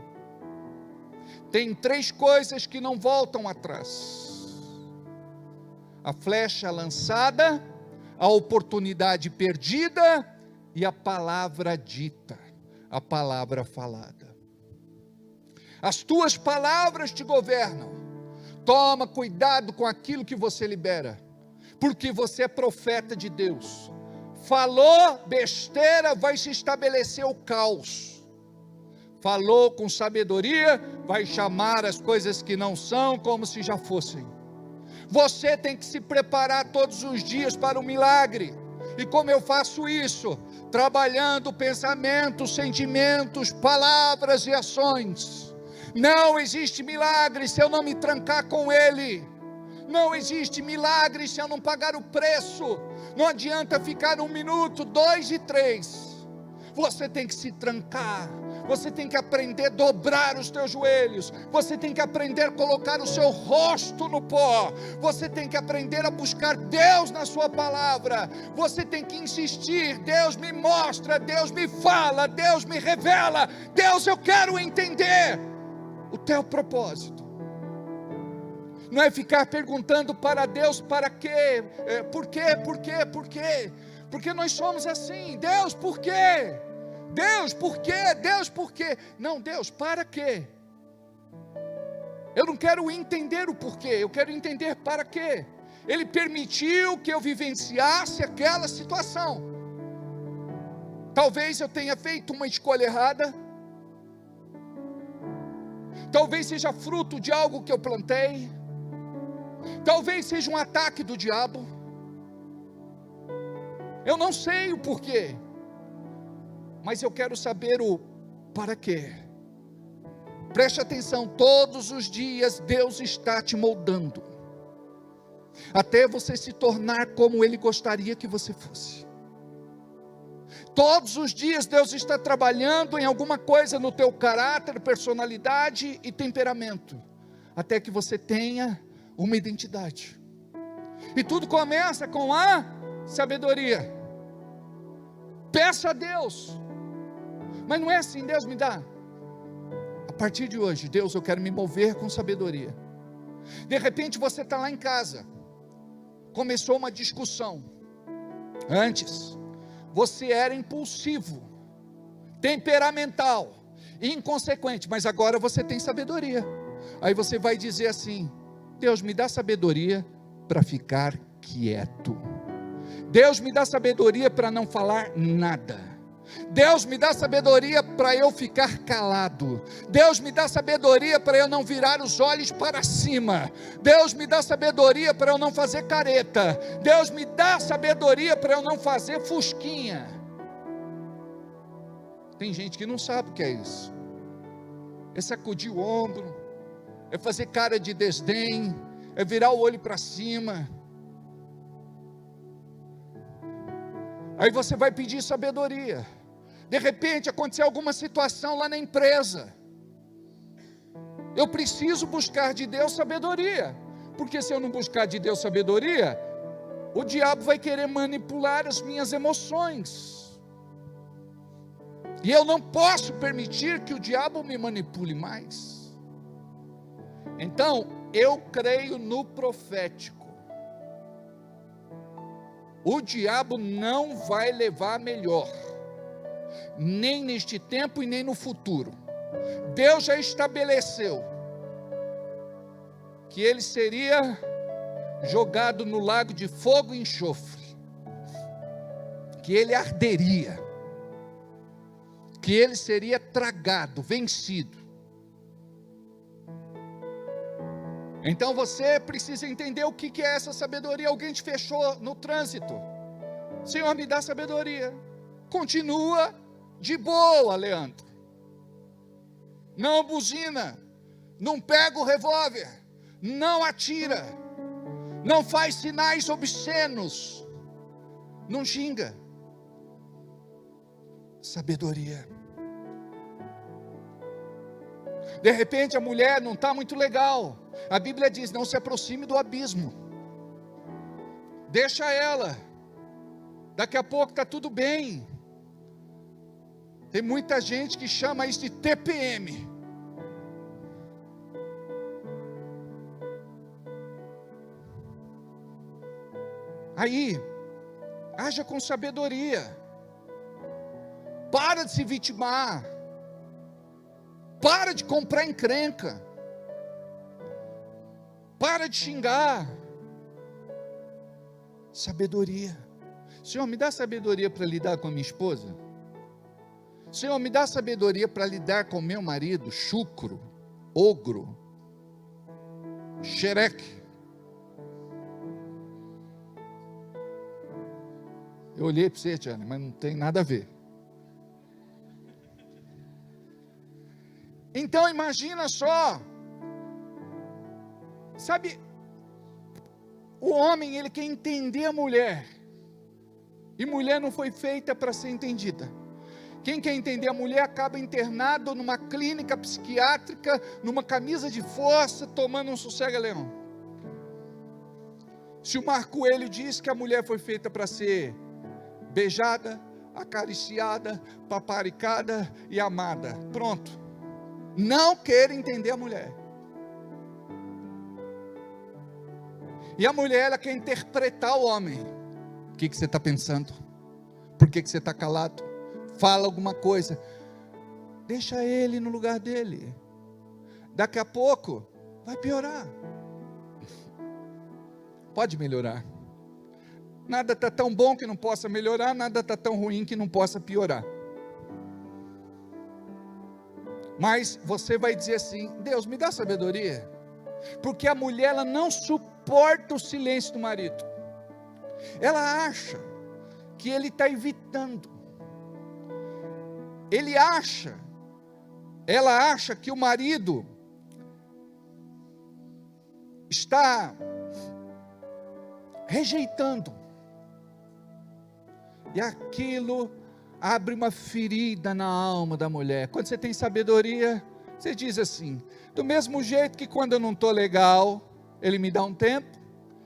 Tem 3 coisas que não voltam atrás: a flecha lançada, a oportunidade perdida e a palavra dita, a palavra falada. As tuas palavras te governam. Toma cuidado com aquilo que você libera, porque você é profeta de Deus. Falou besteira, vai se estabelecer o caos. Falou com sabedoria, vai chamar as coisas que não são como se já fossem. Você tem que se preparar todos os dias para o milagre. E como eu faço isso? Trabalhando pensamentos, sentimentos, palavras e ações. Não existe milagre se eu não me trancar com Ele. Não existe milagre se eu não pagar o preço. Não adianta ficar 1 minuto, 2 e 3. Você tem que se trancar. Você tem que aprender a dobrar os teus joelhos. Você tem que aprender a colocar o seu rosto no pó. Você tem que aprender a buscar Deus na sua palavra. Você tem que insistir. Deus me mostra, Deus me fala, Deus me revela. Deus, eu quero entender o teu propósito. Não é ficar perguntando para Deus para quê, por quê, porque nós somos assim. Deus, por quê? Deus, por quê? Deus, por quê? Não, Deus, para quê? Eu não quero entender o porquê, eu quero entender para quê. Ele permitiu que eu vivenciasse aquela situação. Talvez eu tenha feito uma escolha errada. Talvez seja fruto de algo que eu plantei. Talvez seja um ataque do diabo. Eu não sei o porquê, mas eu quero saber o para quê. Preste atenção, todos os dias Deus está te moldando, até você se tornar como Ele gostaria que você fosse. Todos os dias Deus está trabalhando em alguma coisa no teu caráter, personalidade e temperamento, até que você tenha uma identidade. E tudo começa com a sabedoria. Peça a Deus. Mas não é assim, Deus me dá. A partir de hoje, Deus, eu quero me mover com sabedoria. De repente você está lá em casa, começou uma discussão. Antes, você era impulsivo, temperamental, inconsequente, mas agora você tem sabedoria. Aí você vai dizer assim: Deus, me dá sabedoria para ficar quieto. Deus, me dá sabedoria para não falar nada. Deus, me dá sabedoria para eu ficar calado. Deus, me dá sabedoria para eu não virar os olhos para cima. Deus, me dá sabedoria para eu não fazer careta. Deus, me dá sabedoria para eu não fazer fusquinha. Tem gente que não sabe o que é isso. É sacudir o ombro, é fazer cara de desdém, é virar o olho para cima. Aí você vai pedir sabedoria. De repente aconteceu alguma situação lá na empresa. Eu preciso buscar de Deus sabedoria. Porque se eu não buscar de Deus sabedoria, o diabo vai querer manipular as minhas emoções. E eu não posso permitir que o diabo me manipule mais. Então, eu creio no profético. O diabo não vai levar a melhor, nem neste tempo e nem no futuro. Deus já estabeleceu que ele seria jogado no lago de fogo e enxofre, que ele arderia, que ele seria tragado, vencido. Então você precisa entender o que é essa sabedoria. Alguém te fechou no trânsito. Senhor, me dá sabedoria. Continua de boa, Leandro. Não buzina, não pega o revólver, não atira, não faz sinais obscenos, não xinga. Sabedoria. De repente a mulher não está muito legal. A Bíblia diz: não se aproxime do abismo. Deixa ela. Daqui a pouco está tudo bem. Tem muita gente que chama isso de TPM. Aí, haja com sabedoria. Para de se vitimar. Para de comprar encrenca. Para de xingar. Sabedoria. Senhor, me dá sabedoria para lidar com a minha esposa. Senhor, me dá sabedoria para lidar com meu marido, chucro, ogro, xereque. Eu olhei para você, Tiana, mas não tem nada a ver. Então imagina só, sabe, o homem ele quer entender a mulher, e mulher não foi feita para ser entendida. Quem quer entender a mulher acaba internado numa clínica psiquiátrica, numa camisa de força, tomando um sossega-leão. Se o Marco Coelho diz que a mulher foi feita para ser beijada, acariciada, paparicada e amada, pronto. Não quer entender a mulher. E a mulher, ela quer interpretar o homem. O que você está pensando? Por que você está calado? Fala alguma coisa. Deixa ele no lugar dele. Daqui a pouco vai piorar. Pode melhorar. Nada está tão bom que não possa melhorar, nada está tão ruim que não possa piorar. Mas você vai dizer assim: Deus, me dá sabedoria. Porque a mulher, ela não suporta o silêncio do marido. Ela acha que ele está evitando. Ela acha que o marido está rejeitando. E aquilo abre uma ferida na alma da mulher. Quando você tem sabedoria, você diz assim: do mesmo jeito que quando eu não estou legal, ele me dá um tempo,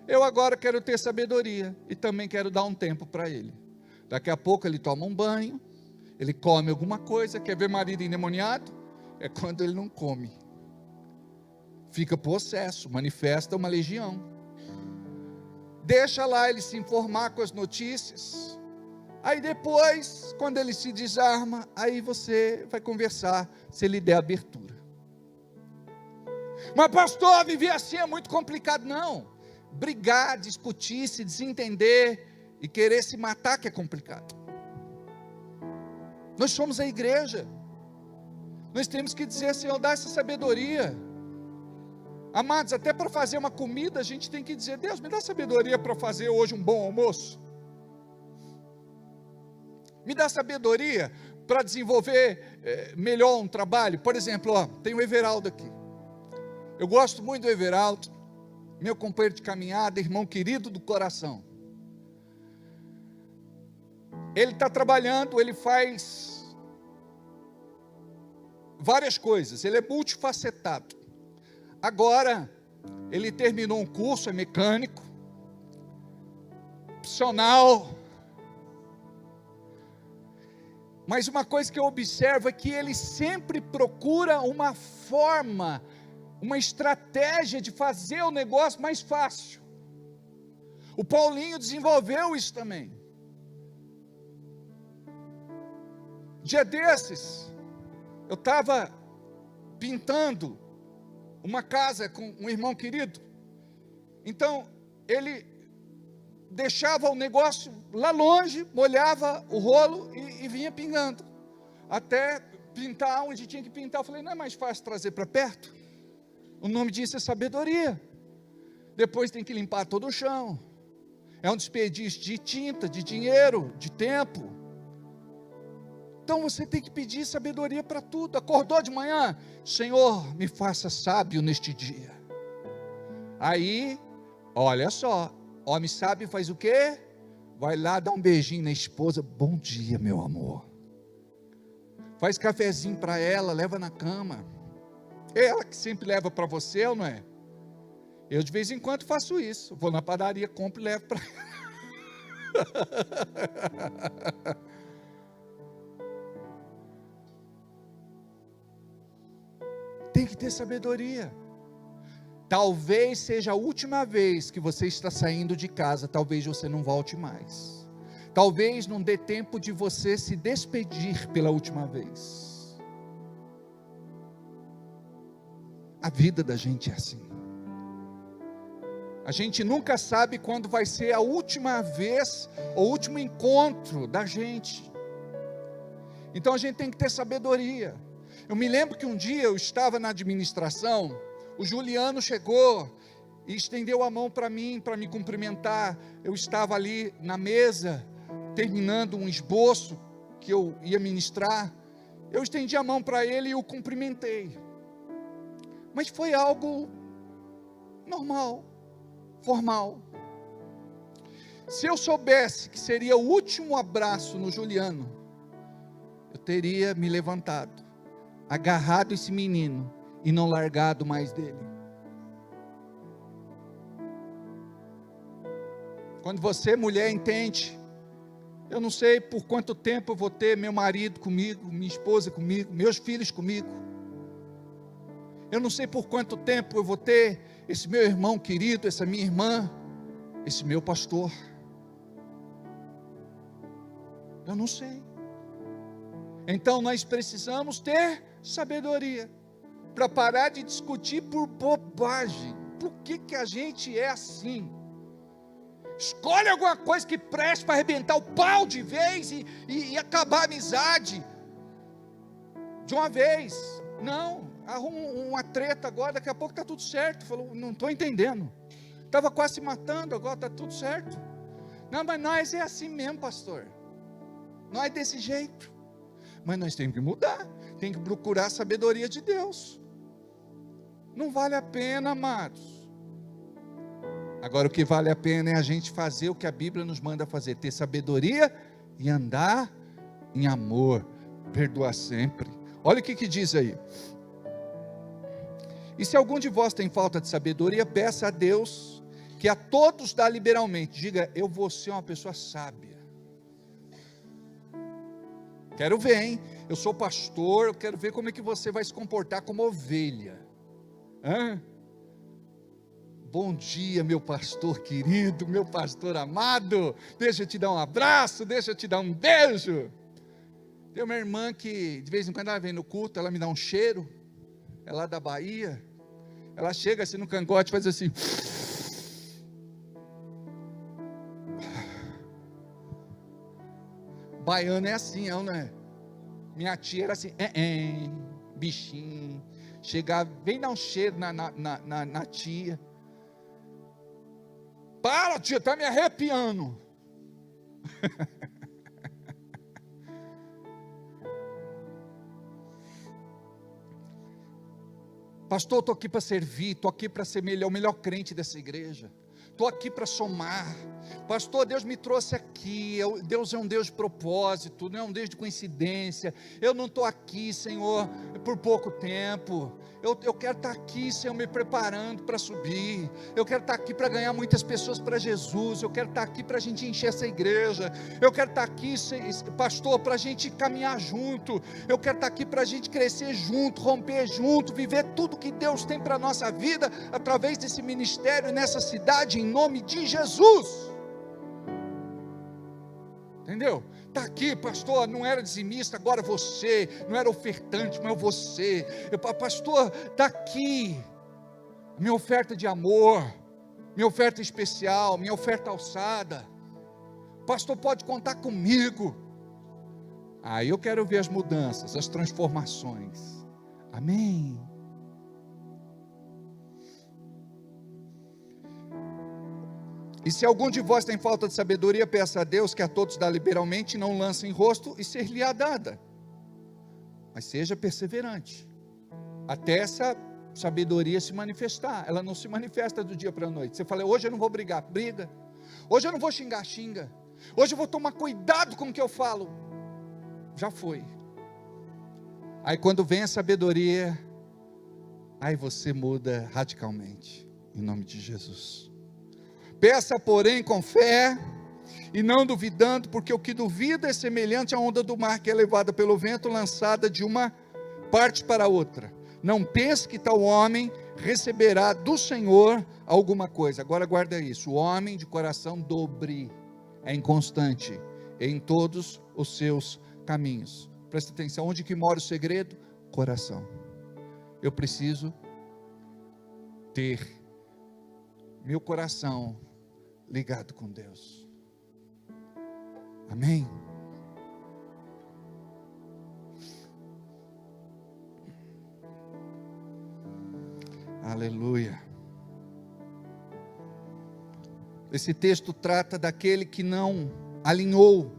Eu agora quero ter sabedoria e também quero dar um tempo para ele. Daqui a pouco ele toma um banho, ele come alguma coisa. Quer ver marido endemoniado? É quando ele não come. Fica possesso, manifesta uma legião. Deixa lá ele se informar com as notícias. Aí depois, quando ele se desarma, aí você vai conversar, se ele der abertura. Mas pastor, viver assim é muito complicado. Não, brigar, discutir, se desentender e querer se matar que é complicado. Nós somos a igreja. Nós temos que dizer, Senhor, dá essa sabedoria. Amados, até para fazer uma comida, a gente tem que dizer, Deus, me dá sabedoria para fazer hoje um bom almoço. Me dá sabedoria para desenvolver melhor um trabalho. Por exemplo, tem o Everaldo aqui. Eu gosto muito do Everaldo, meu companheiro de caminhada, irmão querido do coração. Ele está trabalhando, ele faz várias coisas, ele é multifacetado. Agora, ele terminou um curso, é mecânico, opcional. Mas uma coisa que eu observo é que ele sempre procura uma forma, uma estratégia de fazer o negócio mais fácil. O Paulinho desenvolveu isso também. Dia desses, eu estava pintando uma casa com um irmão querido. Então, ele deixava o negócio lá longe, molhava o rolo e vinha pingando, até pintar onde tinha que pintar. Eu falei, não é mais fácil trazer para perto? O nome disso é sabedoria. Depois tem que limpar todo o chão. É um desperdício de tinta, de dinheiro, de tempo. Então você tem que pedir sabedoria para tudo. Acordou de manhã, Senhor, me faça sábio neste dia. Aí, olha só, homem sábio faz o quê? Vai lá dar um beijinho na esposa, bom dia meu amor. Faz cafezinho para ela, leva na cama. É ela que sempre leva para você, ou não é? Eu de vez em quando faço isso, vou na padaria, compro e levo para ela. Tem que ter sabedoria. Talvez seja a última vez que você está saindo de casa, talvez você não volte mais. Talvez não dê tempo de você se despedir pela última vez. A vida da gente é assim. A gente nunca sabe quando vai ser a última vez, o último encontro da gente. Então a gente tem que ter sabedoria. Eu me lembro que um dia eu estava na administração, o Juliano chegou e estendeu a mão para mim, para me cumprimentar. Eu estava ali na mesa, terminando um esboço que eu ia ministrar. Eu estendi a mão para ele e o cumprimentei. Mas foi algo normal, formal. Se eu soubesse que seria o último abraço no Juliano, eu teria me levantado, agarrado esse menino e não largado mais dele. Quando você, mulher, entende, eu não sei por quanto tempo eu vou ter meu marido comigo, minha esposa comigo, meus filhos comigo. Eu não sei por quanto tempo eu vou ter esse meu irmão querido, essa minha irmã, esse meu pastor. Eu não sei. Então nós precisamos ter sabedoria para parar de discutir por bobagem. Por que a gente é assim? Escolhe alguma coisa que preste para arrebentar o pau de vez e acabar a amizade de uma vez. Não, arruma uma treta agora, daqui a pouco está tudo certo. Falou, não estou entendendo. Estava quase se matando, agora está tudo certo. Não, mas nós é assim mesmo, pastor. Nós é desse jeito. Mas nós temos que mudar, tem que procurar a sabedoria de Deus. Não vale a pena, amados. Agora o que vale a pena é a gente fazer o que a Bíblia nos manda fazer, ter sabedoria e andar em amor, perdoar sempre. Olha o que diz aí. E se algum de vós tem falta de sabedoria, peça a Deus, que a todos dá liberalmente. Diga, eu vou ser uma pessoa sábia. Quero ver, hein? Eu sou pastor, eu quero ver como é que você vai se comportar como ovelha. Hã? Bom dia, meu pastor querido, meu pastor amado. Deixa eu te dar um abraço, deixa eu te dar um beijo. Tem uma irmã que de vez em quando ela vem no culto, ela me dá um cheiro. É lá da Bahia. Ela chega assim no cangote e faz assim. Baiano é assim, não é? Minha tia era assim, bichinho. Chegava, vem dar um cheiro na tia. Para, tia, está me arrepiando. Pastor, estou aqui para servir, estou aqui para ser o melhor crente dessa igreja. Estou aqui para somar. Pastor, Deus me trouxe aqui. Deus é um Deus de propósito, não é um Deus de coincidência. Eu não estou aqui, Senhor, por pouco tempo. Eu quero estar aqui, Senhor, me preparando para subir. Eu quero estar aqui para ganhar muitas pessoas para Jesus. Eu quero estar aqui para a gente encher essa igreja. Eu quero estar aqui, pastor, para a gente caminhar junto. Eu quero estar aqui para a gente crescer junto, romper junto, viver tudo que Deus tem para a nossa vida, através desse ministério, nessa cidade, em nome de Jesus. Entendeu? Está aqui, pastor, não era dizimista, agora você, não era ofertante, mas você. Pastor, está aqui, minha oferta de amor, minha oferta especial, minha oferta alçada. Pastor, pode contar comigo. Aí eu quero ver as mudanças, as transformações. Amém. E se algum de vós tem falta de sabedoria, peça a Deus, que a todos dá liberalmente, não lança em rosto, e ser-lhe-á dada. Mas seja perseverante, até essa sabedoria se manifestar. Ela não se manifesta do dia para a noite. Você fala, hoje eu não vou brigar, briga. Hoje eu não vou xingar, xinga. Hoje eu vou tomar cuidado com o que eu falo. Já foi. Aí quando vem a sabedoria, aí você muda radicalmente, em nome de Jesus. Peça, porém, com fé, e não duvidando, porque o que duvida é semelhante à onda do mar, que é levada pelo vento, lançada de uma parte para outra. Não pense que tal homem receberá do Senhor alguma coisa. Agora guarda isso, o homem de coração dobre é inconstante em todos os seus caminhos. Presta atenção, onde que mora o segredo? Coração. Eu preciso ter meu coração ligado com Deus. Amém? Aleluia. Esse texto trata daquele que não alinhou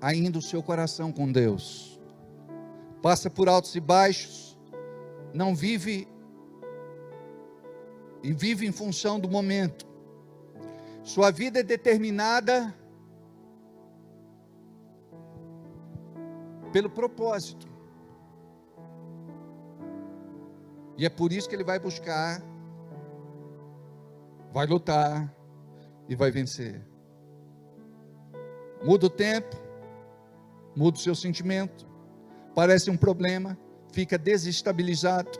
ainda o seu coração com Deus. Passa por altos e baixos, não vive e vive em função do momento. Sua vida é determinada pelo propósito. E é por isso que ele vai buscar, vai lutar e vai vencer. Muda o tempo, muda o seu sentimento, parece um problema, fica desestabilizado,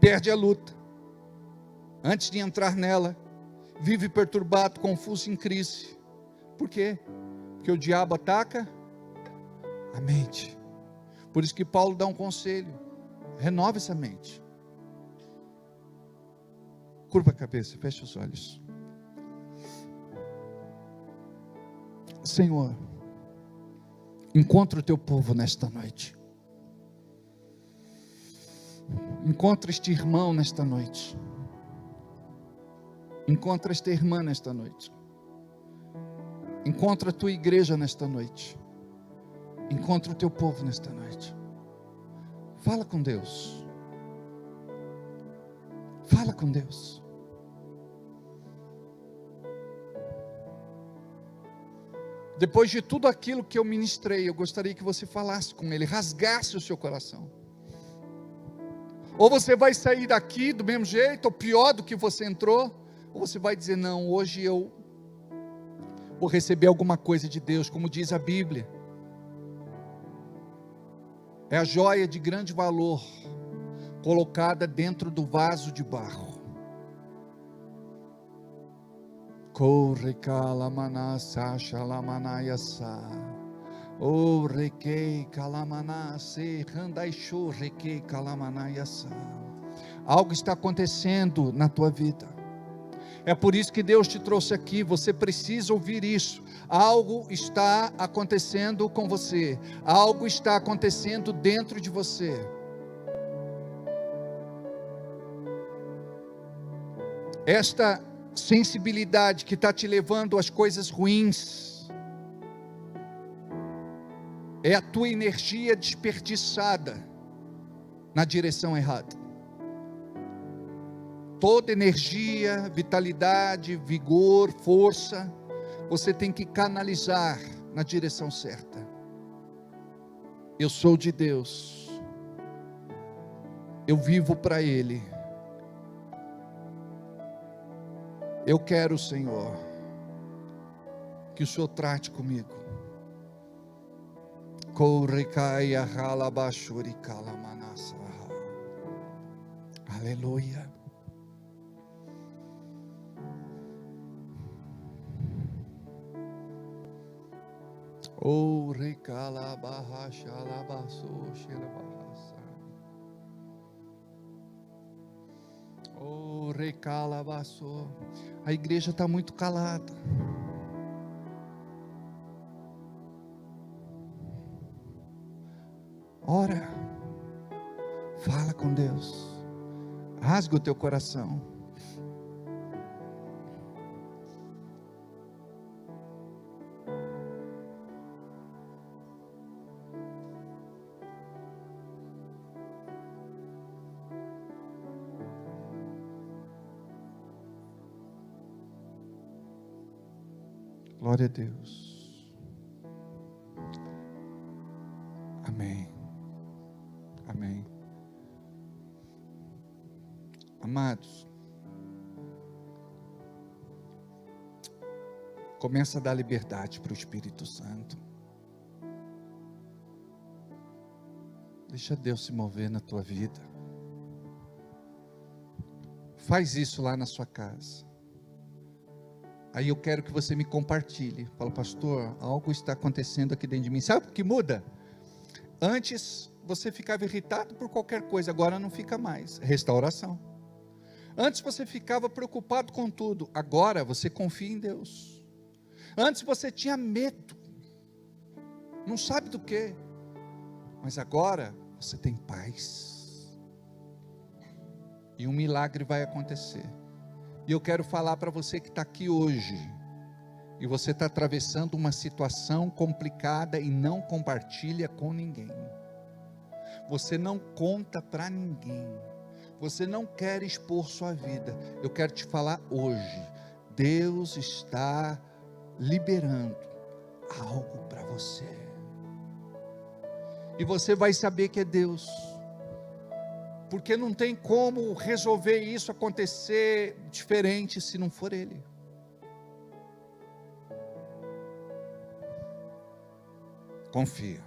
perde a luta. Antes de entrar nela, vive perturbado, confuso, em crise. Por quê? Porque o diabo ataca a mente. Por isso que Paulo dá um conselho: renove essa mente. Curva a cabeça, feche os olhos. Senhor, encontra o teu povo nesta noite. Encontra este irmão nesta noite. Encontra esta irmã nesta noite. Encontra a tua igreja nesta noite. Encontra o teu povo nesta noite. Fala com Deus. Fala com Deus. Depois de tudo aquilo que eu ministrei, eu gostaria que você falasse com Ele, rasgasse o seu coração. Ou você vai sair daqui do mesmo jeito, ou pior do que você entrou, Ou você vai dizer, não, hoje eu vou receber alguma coisa de Deus, como diz a Bíblia. É a joia de grande valor, colocada dentro do vaso de barro. Corre calamanasa xalamanaiasa. O requei calamanase randaixô requei calamanaiasa. Algo está acontecendo na tua vida. É por isso que Deus te trouxe aqui. Você precisa ouvir isso. Algo está acontecendo com você. Algo está acontecendo dentro de você. Esta sensibilidade que está te levando às coisas ruins é a tua energia desperdiçada na direção errada. Toda energia, vitalidade, vigor, força, você tem que canalizar na direção certa. Eu sou de Deus, eu vivo para Ele. Eu quero, Senhor, que o Senhor trate comigo. Aleluia. Oh, recalabaço. A igreja está muito calada. Ora, fala com Deus, rasga o teu coração. Glória a Deus. Amém. Amém. Amados, começa a dar liberdade para o Espírito Santo. Deixa Deus se mover na tua vida. Faz isso lá na sua casa. Aí eu quero que você me compartilhe. Fala, pastor, algo está acontecendo aqui dentro de mim. Sabe o que muda? Antes você ficava irritado por qualquer coisa, agora não fica mais. Restauração. Antes você ficava preocupado com tudo, agora você confia em Deus. Antes você tinha medo, não sabe do que, mas agora você tem paz. E um milagre vai acontecer. E eu quero falar para você que está aqui hoje, e você está atravessando uma situação complicada e não compartilha com ninguém. Você não conta para ninguém. Você não quer expor sua vida. Eu quero te falar hoje. Deus está liberando algo para você. E você vai saber que é Deus. Porque não tem como resolver isso acontecer diferente se não for Ele. Confia.